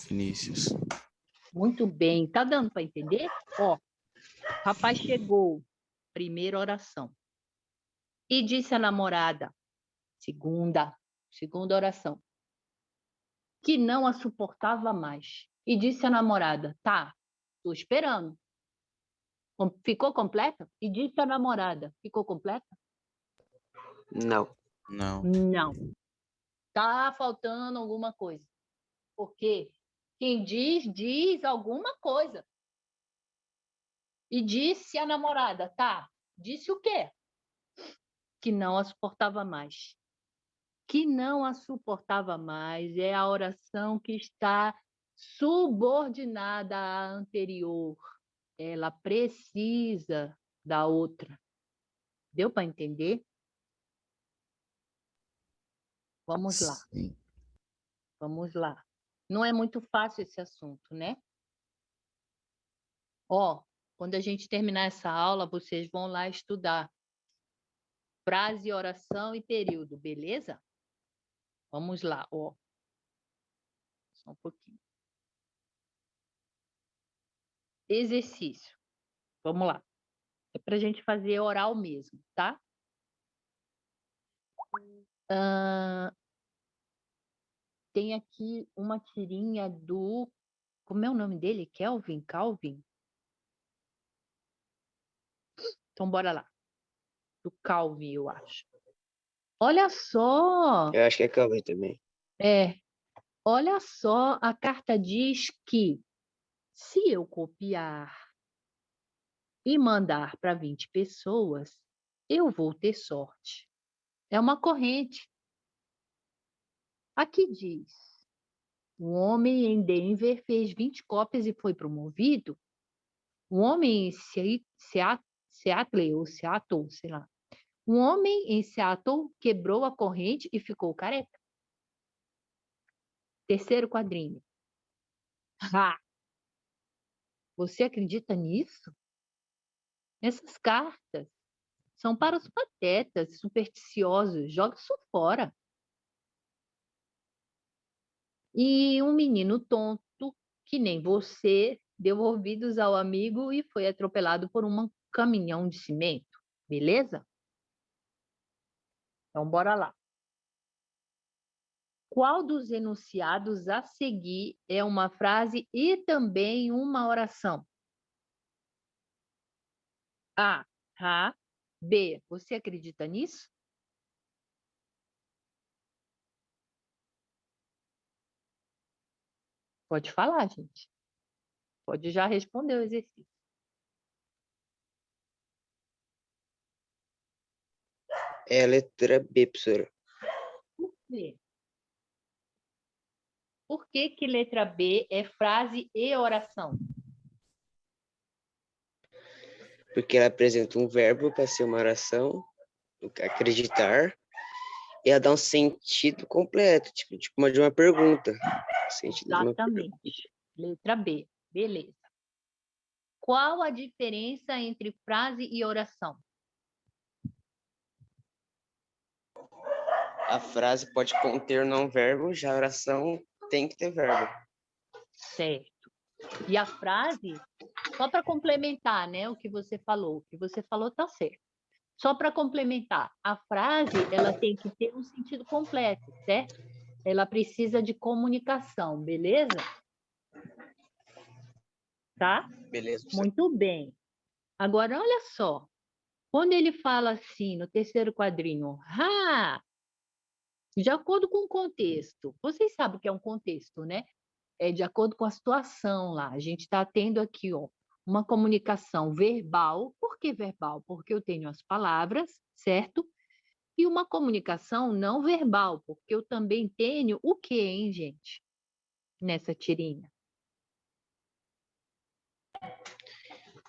Vinícius. Muito bem. Tá dando para entender? Ó, rapaz chegou, primeira oração. E disse à namorada, segunda oração, que não a suportava mais. E disse à namorada, tá, tô esperando. Ficou completa? E disse à namorada, ficou completa? não. Não. Não. Tá faltando alguma coisa. Porque quem diz alguma coisa. E disse à namorada, tá, disse o quê? Que não a suportava mais. que não a suportava mais. É a oração que está subordinada à anterior. Ela precisa da outra. Deu para entender? Vamos lá, Sim. vamos lá. Não é muito fácil esse assunto, né? Ó, quando a gente terminar essa aula, vocês vão lá estudar frase, oração e período, beleza? Vamos lá, ó. Só um pouquinho. Exercício. Vamos lá. É para a gente fazer oral mesmo, tá? Tem aqui uma tirinha do... Como é o nome dele? Kelvin? Calvin? Então, bora lá. Do Calvin, eu acho. Olha só! Eu acho que é Calvin também. Olha só, a carta diz que se eu copiar e mandar para 20 pessoas, eu vou ter sorte. É uma corrente. Aqui diz: um homem em Denver fez 20 cópias e foi promovido. Um homem em Seattle, ou Seattle, sei lá. Um homem em Seattle quebrou a corrente e ficou careca. Terceiro quadrinho. Ha! Você acredita nisso? Essas cartas são para os patetas, supersticiosos. Joga isso fora. E um menino tonto, que nem você, deu ouvidos ao amigo e foi atropelado por um caminhão de cimento. Beleza? Então, bora lá. Qual dos enunciados a seguir é uma frase e também uma oração? A. Ha. B. Você acredita nisso? Pode falar, gente. Pode já responder o exercício. É a letra B, professora. Por quê? Por que que letra B é frase e oração? Porque ela apresenta um verbo para ser uma oração, acreditar, e ela dá um sentido completo, tipo uma de uma pergunta. Sentido de uma pergunta. Exatamente. Letra B. Beleza. Qual a diferença entre frase e oração? A frase pode conter não verbo, já a oração tem que ter verbo. Certo. E a frase, só para complementar, né, o que você falou tá certo. Só para complementar, a frase, ela tem que ter um sentido completo, certo? Ela precisa de comunicação, beleza? Tá? Beleza, professora. Muito bem. Agora, olha só. Quando ele fala assim, no terceiro quadrinho, de acordo com o contexto, vocês sabem o que é um contexto, né? É de acordo com a situação lá. A gente está tendo aqui, ó, uma comunicação verbal. Por que verbal? Porque eu tenho as palavras, certo? E uma comunicação não verbal, porque eu também tenho o quê, hein, gente? Nessa tirinha.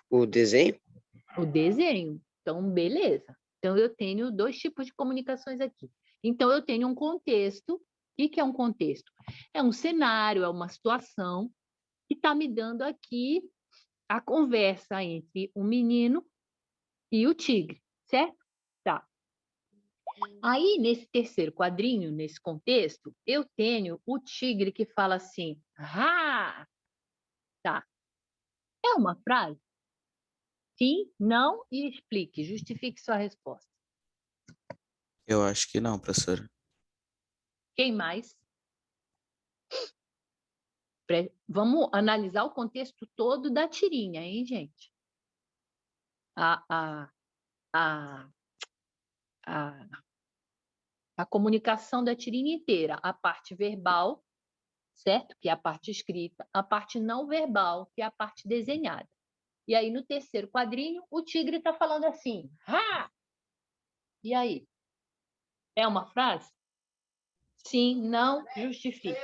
O desenho? O desenho. Então, beleza. Então, eu tenho dois tipos de comunicações aqui. Então, eu tenho um contexto. O que é um contexto? É um cenário, é uma situação que está me dando aqui a conversa entre o menino e o tigre, certo? Tá. Aí, nesse terceiro quadrinho, nesse contexto, eu tenho o tigre que fala assim, tá. É uma frase? Sim, não e explique, justifique sua resposta. Eu acho que não, professora. Quem mais? Vamos analisar o contexto todo da tirinha, hein, gente? A, a, a, a comunicação da tirinha inteira, a parte verbal, certo? Que é a parte escrita, a parte não verbal, que é a parte desenhada. E aí, no terceiro quadrinho, o tigre está falando assim, E aí? É uma frase? Sim, não justifica.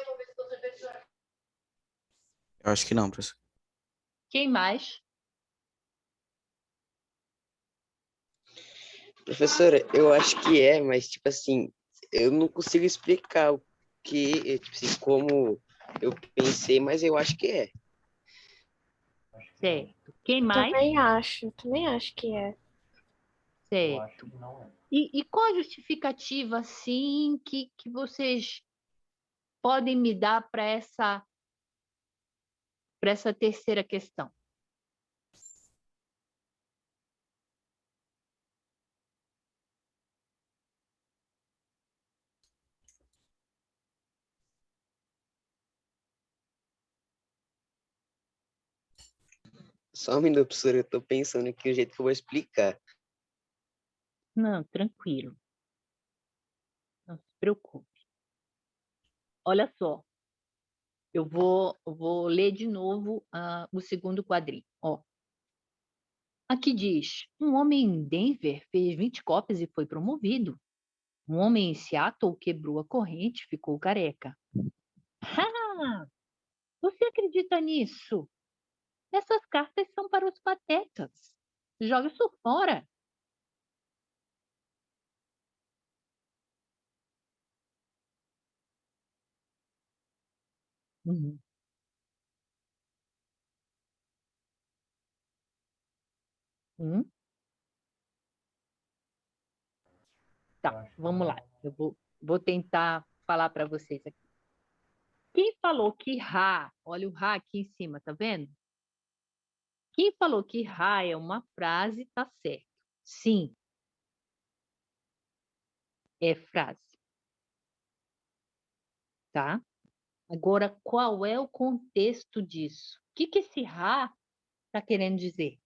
Eu acho que não, professor. Quem mais? Professora, eu acho que é, mas, tipo assim, eu não consigo explicar o que, tipo assim, como eu pensei, mas eu acho que é. Certo. Quem mais? Também acho que é. Certo. E qual a justificativa, assim, que vocês podem me dar para essa terceira questão? Só um minuto, professora, eu tô pensando aqui o jeito que eu vou explicar. Não, tranquilo. Não se preocupe. Olha só, eu vou ler de novo o segundo quadrinho. Ó, aqui diz: um homem em Denver fez 20 cópias e foi promovido. Um homem em Seattle quebrou a corrente e ficou careca. Ah, você acredita nisso? Essas cartas são para os patetas. Jogue isso fora. Uhum. Hum? Tá, vamos lá. Eu vou tentar falar para vocês aqui. Quem falou que Ra, olha o Ra aqui em cima, tá vendo? Quem falou que Ra é uma frase, tá certo. Sim, é frase, tá? Agora, qual é o contexto disso? O que esse Ra está querendo dizer?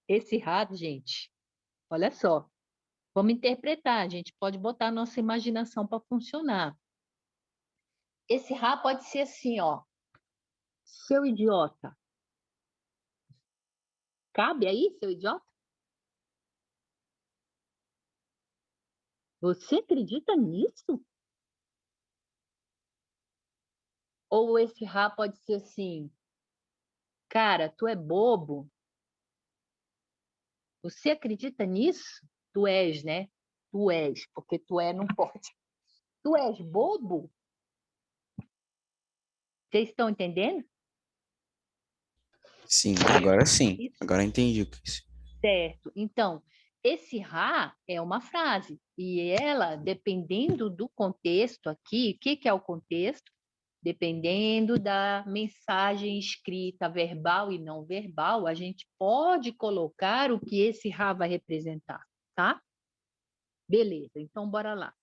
Esse Ra, gente, olha só. Vamos interpretar, a gente pode botar a nossa imaginação para funcionar. Esse Ra pode ser assim, ó. Seu idiota. Cabe aí, seu idiota? Você acredita nisso? Ou esse Ra pode ser assim, cara, tu é bobo? Você acredita nisso? Tu és, né? Tu és, porque tu é não pode. Tu és bobo? Vocês estão entendendo? Sim, agora sim. Isso, Agora eu entendi o que isso. certo. Então, esse Ra é uma frase. E ela, dependendo do contexto aqui, o que é o contexto? Dependendo da mensagem escrita, verbal e não verbal, a gente pode colocar o que esse Ra vai representar, tá? Beleza, então bora lá.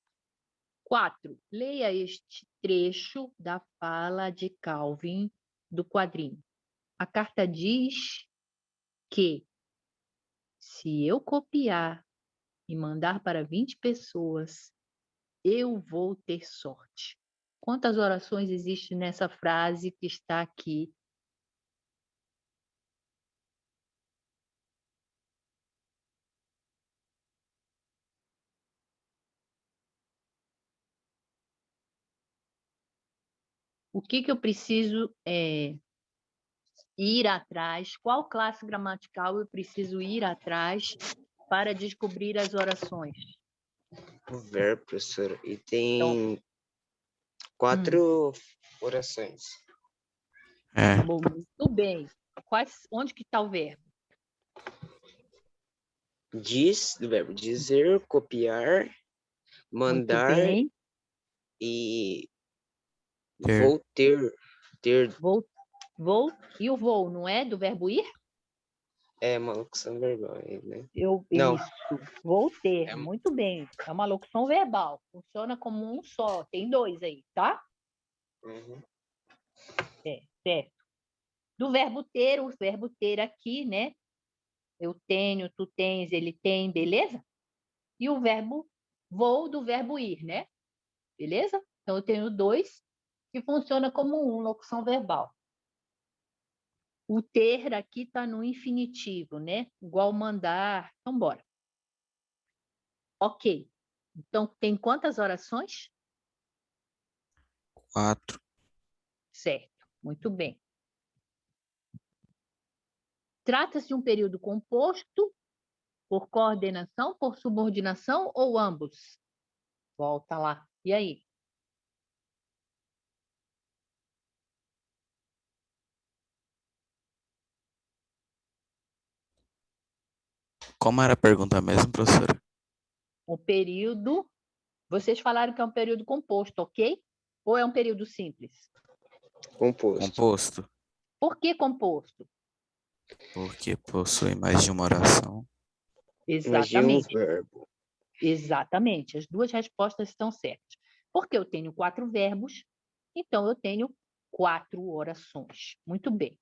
4. Leia este trecho da fala de Calvin do quadrinho. A carta diz que se eu copiar e mandar para 20 pessoas, eu vou ter sorte. Quantas orações existem nessa frase que está aqui? O que eu preciso ir atrás? Qual classe gramatical eu preciso ir atrás para descobrir as orações? O verbo, professora, e Então, tem 4 orações. É, muito bem. Onde que está o verbo? Diz, do verbo dizer, copiar, Muito mandar bem. e ter. vou ter E o vou, não é do verbo ir? é uma locução verbal aí, né? Eu, Não, isso, vou ter, é, muito bem. É uma locução verbal, funciona como um só, tem dois aí, tá? uhum. Certo. Do verbo ter, o verbo ter aqui, né? Eu tenho, tu tens, ele tem, beleza? E o verbo vou do verbo ir, né? Beleza? Então eu tenho dois que funciona como um, locução verbal. O ter aqui está no infinitivo, né? Igual mandar. Então, bora. Ok. Então, tem quantas orações? 4. Certo. Muito bem. Trata-se de um período composto por coordenação, por subordinação ou ambos? Volta lá. E aí? Como era a pergunta mesmo, professora? O período. Vocês falaram que é um período composto, ok? Ou é um período simples? Composto. Composto, Por que composto? porque possui mais de uma oração. Mas de um Exatamente. verbo. Exatamente. As duas respostas estão certas. Porque eu tenho 4 verbos, então eu tenho 4 orações. Muito bem.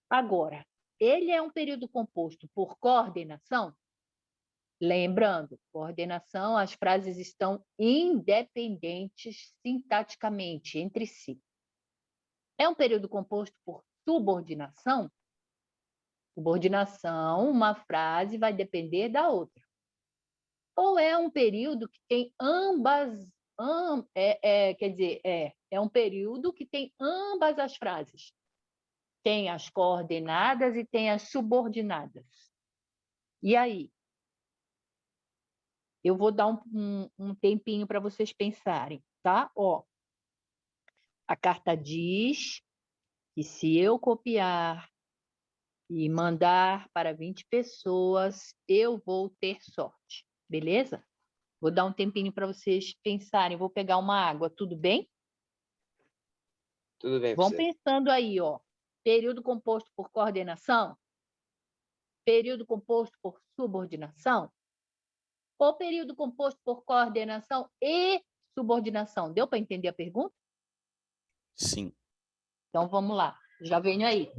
Agora, ele é um período composto por coordenação? Lembrando, coordenação, as frases estão independentes sintaticamente entre si. É um período composto por subordinação? Subordinação, uma frase vai depender da outra. Ou é um período que tem ambas, quer dizer, é um período que tem ambas as frases. Tem as coordenadas e tem as subordinadas. E aí? Eu vou dar um tempinho para vocês pensarem, tá? Ó, a carta diz que se eu copiar e mandar para 20 pessoas, eu vou ter sorte, beleza? Vou dar um tempinho para vocês pensarem, vou pegar uma água, tudo bem? Tudo bem, Vão professor. pensando aí, ó. Período composto por coordenação? Período composto por subordinação? Ou período composto por coordenação e subordinação? Deu para entender a pergunta? Sim. Então vamos lá. Já venho aí.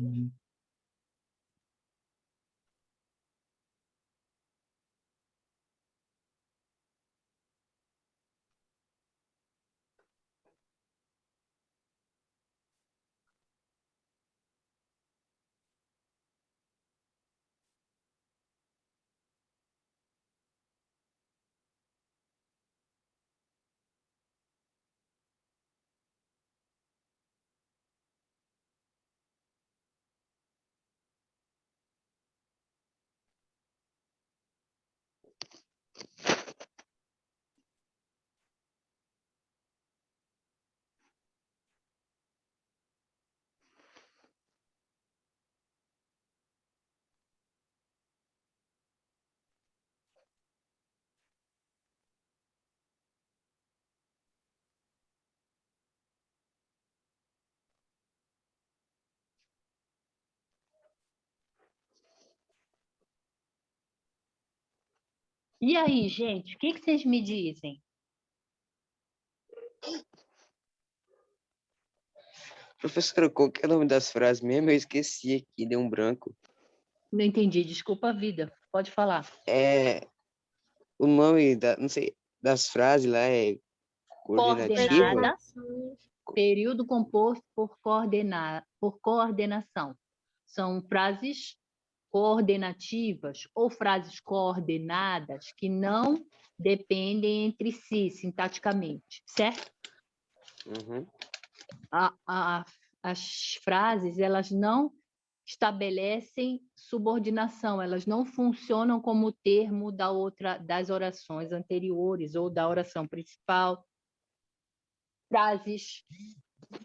E aí, gente, o que vocês me dizem? Professora, qual que é o nome das frases mesmo? Eu esqueci aqui, deu um branco. Não entendi, desculpa a vida. Pode falar. O nome não sei, das frases lá é coordenativa? Coordenada, período composto por coordenação. São frases coordenativas ou frases coordenadas que não dependem entre si sintaticamente, certo? Uhum. As frases, elas não estabelecem subordinação, elas não funcionam como termo das orações anteriores ou da oração principal. Frases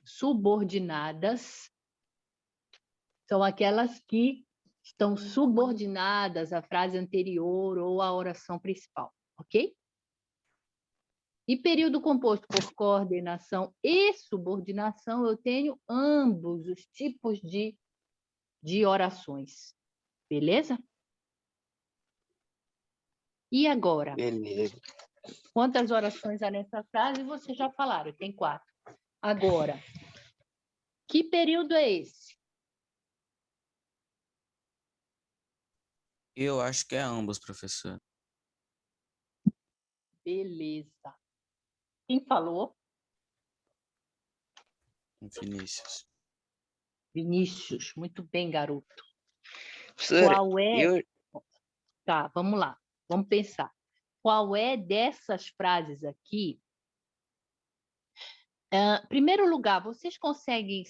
subordinadas são aquelas que estão subordinadas à frase anterior ou à oração principal, ok? E período composto por coordenação e subordinação, eu tenho ambos os tipos de orações, beleza? E agora? Beleza. Quantas orações há nessa frase? Vocês já falaram, tem 4. Agora, que período é esse? Eu acho que é ambos, professor. Beleza. Quem falou? Vinícius. Vinícius, muito bem, garoto. Professora, Qual é? eu, Tá, vamos lá. Vamos pensar. Qual é dessas frases aqui? Primeiro lugar, vocês conseguem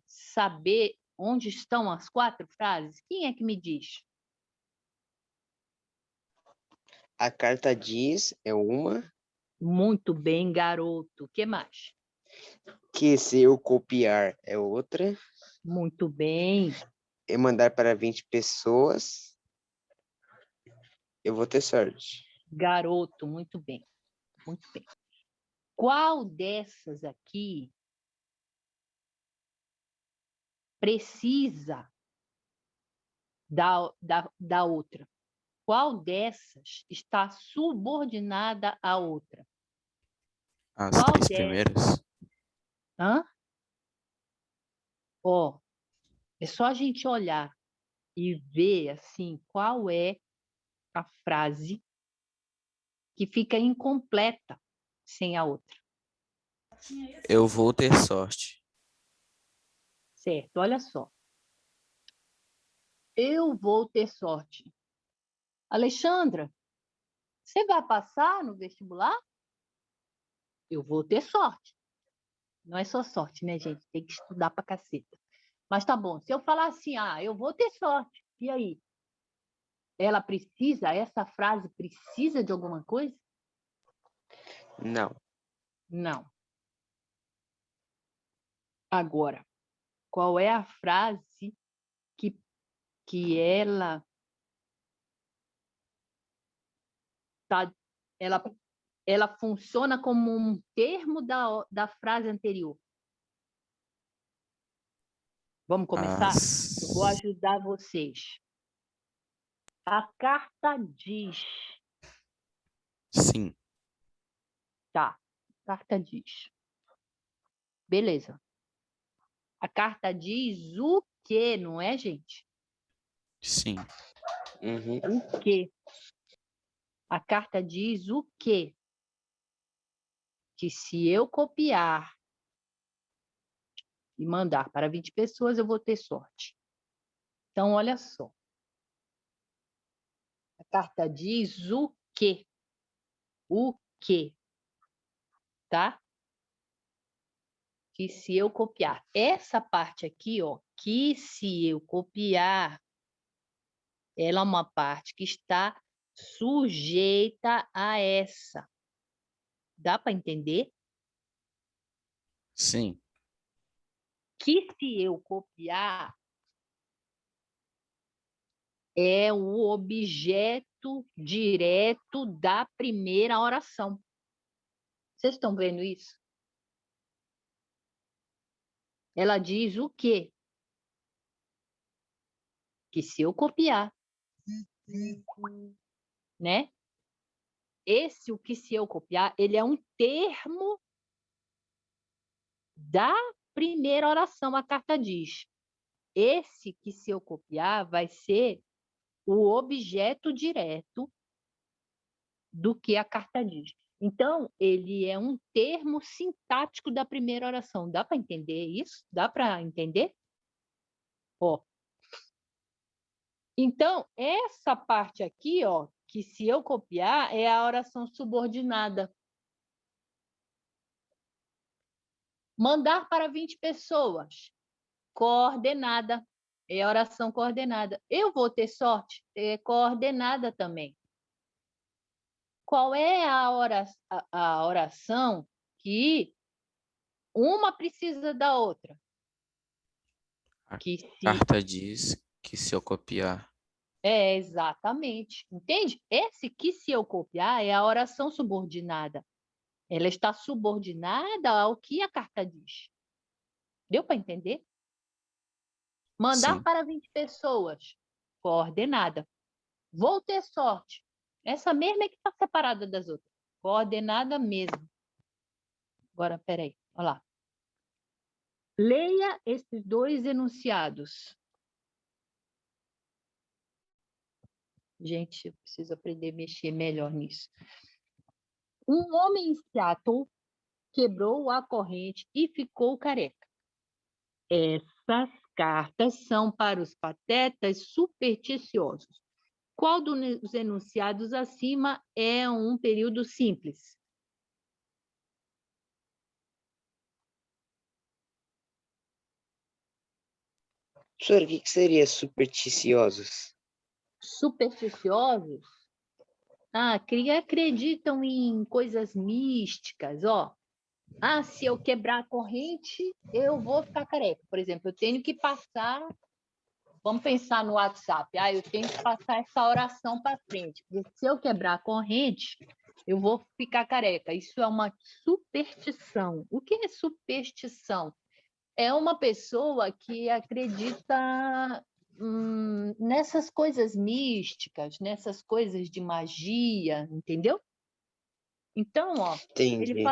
saber onde estão as 4 frases? Quem é que me diz? a carta diz é uma, Muito bem, garoto. O que mais? que se eu copiar é outra, Muito bem. e mandar para 20 pessoas, eu vou ter sorte. Garoto, muito bem. Muito bem. Qual dessas aqui precisa da outra? Qual dessas está subordinada à outra? As Qual 3 dessas? primeiras? Hã? Ó, é só a gente olhar e ver assim qual é a frase que fica incompleta sem a outra. Eu vou ter sorte. Certo, olha só. Eu vou ter sorte. Alexandra, você vai passar no vestibular? Eu vou ter sorte. Não é só sorte, né, gente? Tem que estudar pra caceta. Mas tá bom, se eu falar assim, eu vou ter sorte, e aí? Essa frase precisa de alguma coisa? Não. Não. Agora, qual é a frase que tá, ela, ela funciona como um termo da frase anterior? Vamos começar? Eu vou As... ajudar vocês. A carta diz. Sim, Tá, a carta diz. Beleza. A carta diz o quê, não é, gente? sim. Uhum. O quê? A carta diz o quê? Que se eu copiar e mandar para 20 pessoas, eu vou ter sorte. Então, olha só. A carta diz o quê? O quê? Tá? Que se eu copiar. Essa parte aqui, ó, que se eu copiar, ela é uma parte que está sujeita a essa. Dá para entender? Sim, Que se eu copiar é o objeto direto da primeira oração. Vocês estão vendo isso? Ela diz o quê? Que se eu copiar, né? O que se eu copiar, ele é um termo da primeira oração, a carta diz. Esse que se eu copiar vai ser o objeto direto do que a carta diz. Então, ele é um termo sintático da primeira oração. Dá para entender isso? Dá para entender? Ó. Então, essa parte aqui, ó, que se eu copiar, é a oração subordinada. Mandar para 20 pessoas. Coordenada. É a oração coordenada. Eu vou ter sorte? É coordenada também. Qual é a oração que uma precisa da outra? a Que se... carta diz que se eu copiar. Exatamente. Entende? Esse que se eu copiar é a oração subordinada. Ela está subordinada ao que a carta diz. Deu para entender? Mandar Sim, para 20 pessoas. Coordenada. Vou ter sorte. Essa mesma é que está separada das outras. Coordenada mesmo. Agora, peraí. Olha lá. Leia esses 2 enunciados. Gente, eu preciso aprender a mexer melhor nisso. Um homem em Seattle quebrou a corrente e ficou careca. Essas cartas são para os patetas supersticiosos. Qual dos enunciados acima é um período simples? Professora, o que que seria supersticiosos? Supersticiosos? Que acreditam em coisas místicas, ó. Se eu quebrar a corrente, eu vou ficar careca. Por exemplo, eu tenho que passar, vamos pensar no WhatsApp, eu tenho que passar essa oração para frente, porque se eu quebrar a corrente, eu vou ficar careca. Isso é uma superstição. O que é superstição? É uma pessoa que acredita nessas coisas místicas, nessas coisas de magia, entendeu? Então, ó, ele Entendi.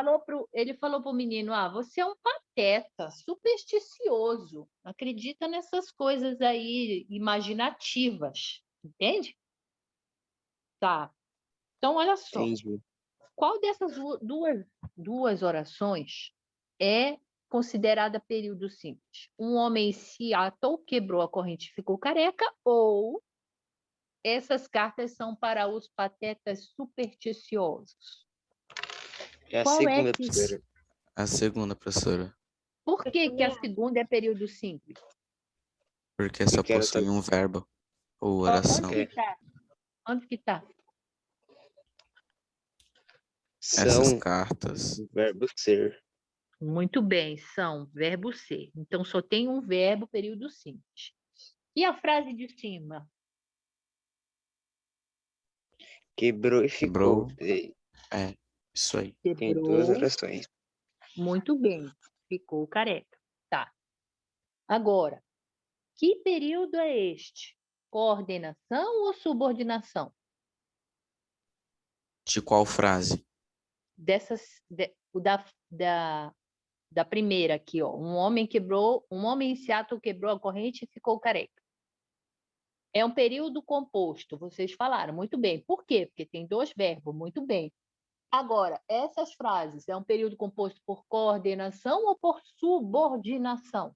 falou pro menino, você é um pateta, supersticioso, acredita nessas coisas aí imaginativas, entende? Tá. Então, olha só, Entendi. qual dessas duas orações é considerada período simples? Um homem se atou, quebrou a corrente e ficou careca, ou essas cartas são para os patetas supersticiosos? É a Qual é segunda, que... professora. A segunda, professora. Por Eu que também a acho. segunda é período simples? Porque só Porque ela possui tá... um verbo ou Onde oração. que está? Onde que está? Essas São cartas. o verbo ser. Muito bem, são verbo ser. Então, só tem um verbo, período simples. E a frase de cima? Quebrou e ficou. Quebrou. É, isso aí. Tem duas Quebrou. orações. Muito bem. Ficou careca. Tá. Agora, que período é este? Coordenação ou subordinação? De qual frase? Da primeira aqui, ó. Um homem em Seattle quebrou a corrente e ficou careca. É um período composto, vocês falaram, muito bem. Por quê? Porque tem dois verbos, muito bem. Agora, essas frases, é um período composto por coordenação ou por subordinação?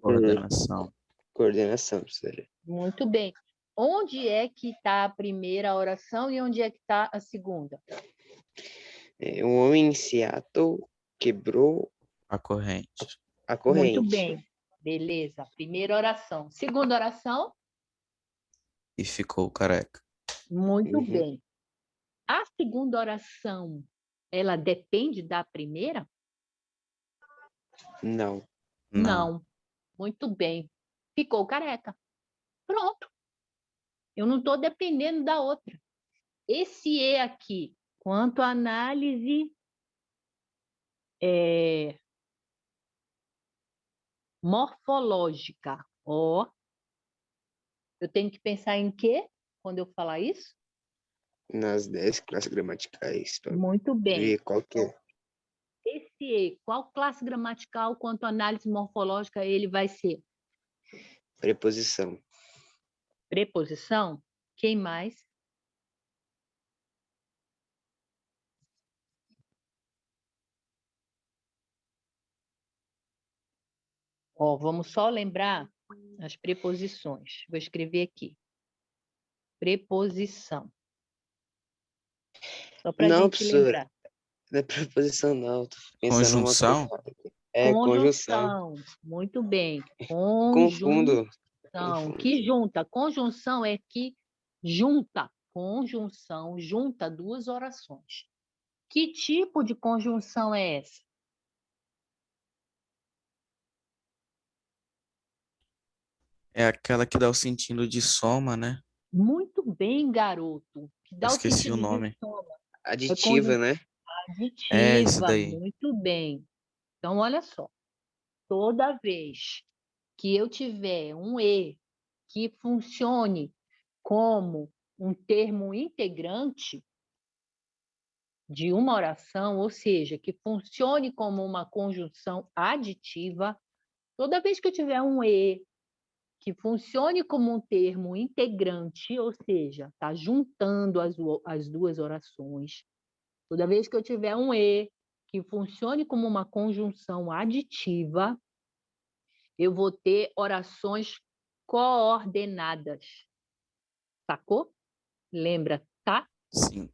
Coordenação. Coordenação, professora. Muito bem. Onde é que está a primeira oração e onde é que está a segunda? Um homem em Seattle quebrou A corrente. a Muito corrente. bem. Beleza. Primeira oração. Segunda oração? E ficou careca. Muito Uhum. bem. A segunda oração, ela depende da primeira? Não. Não. Muito bem. Ficou careca. Pronto. Eu não estou dependendo da outra. Esse E aqui, quanto à análise morfológica, eu tenho que pensar em quê quando eu falar isso? Nas 10 classes gramaticais. Pra Muito bem. ver qual que é. Esse E, qual classe gramatical quanto à análise morfológica ele vai ser? Preposição. Preposição? Quem mais? Vamos só lembrar as preposições. Vou escrever aqui. Preposição. Só para a Não, gente professora. lembrar. Não é preposição, não. Tô pensando numa Conjunção? coisa. É conjunção. Muito bem. Confundo. Conjunção. Que junta. Conjunção é que junta. Conjunção junta duas orações. Que tipo de conjunção é essa? É aquela que dá o sentido de soma, né? Muito bem, garoto. Que Eu dá o esqueci o sentido de nome. soma. É Aditiva, né? É isso aditiva. daí. Muito bem. Então, olha só. Toda vez que eu tiver um E que funcione como um termo integrante de uma oração, ou seja, que funcione como uma conjunção aditiva, toda vez que eu tiver um E que funcione como um termo integrante, ou seja, está juntando as duas orações, toda vez que eu tiver um E que funcione como uma conjunção aditiva, eu vou ter orações coordenadas. Sacou? Lembra, tá? Sim.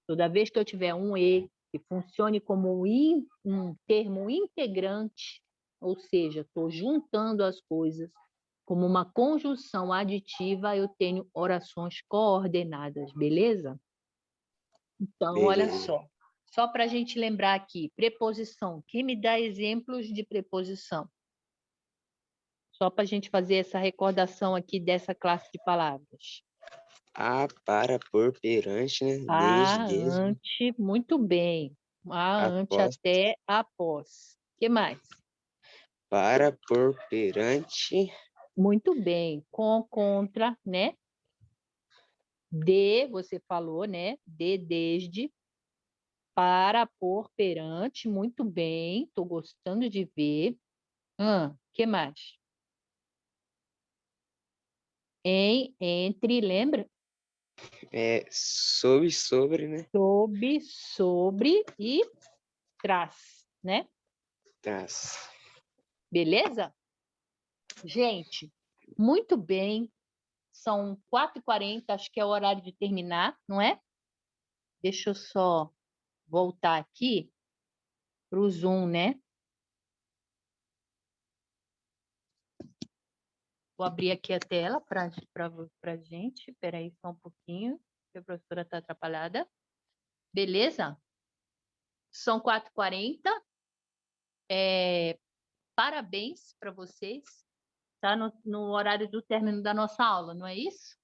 Toda vez que eu tiver um E que funcione como um termo integrante, ou seja, estou juntando as coisas como uma conjunção aditiva, eu tenho orações coordenadas, beleza? Então, olha Beleza. só para a gente lembrar aqui, preposição. Quem me dá exemplos de preposição? Só para a gente fazer essa recordação aqui dessa classe de palavras. A, para, por, perante, né? A, Desde, ante, muito bem. A, ante, após, até, após. O que mais? para, por, perante, Muito bem. Com, contra, né? De, você falou, né? De, desde. Para, por, perante. Muito bem. Estou gostando de ver. Que mais? Em, entre, lembra? sob, sobre, né? Sob, sobre e traz, né? Traz. Beleza? Gente, muito bem. São 4h40, acho que é o horário de terminar, não é? Deixa eu só voltar aqui para o Zoom, né? Vou abrir aqui a tela para a gente. Espera aí só um pouquinho, que a professora está atrapalhada. Beleza? São 4h40. Parabéns para vocês. Está no horário do término da nossa aula, não é isso?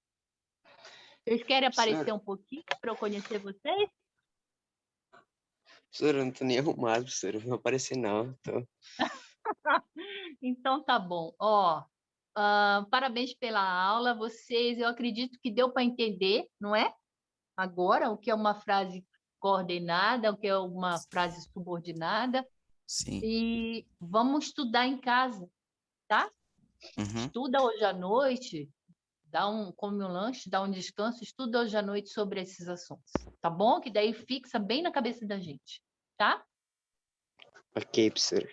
Vocês querem aparecer um pouquinho para eu conhecer vocês? Professora, eu não tô nem arrumado, professora. Não vou aparecer, não. Então tá bom. Parabéns pela aula. Vocês, eu acredito que deu para entender, não é? Agora, o que é uma frase coordenada, o que é uma frase subordinada. Sim. E vamos estudar em casa, tá? Uhum. Estuda hoje à noite, come um lanche, dá um descanso, estuda hoje à noite sobre esses assuntos, tá bom? Que daí fixa bem na cabeça da gente, tá? Ok, professora.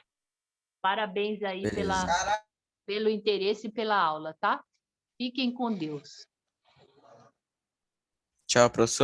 Parabéns aí Beleza. pelo interesse e pela aula, tá? Fiquem com Deus. Tchau, professor.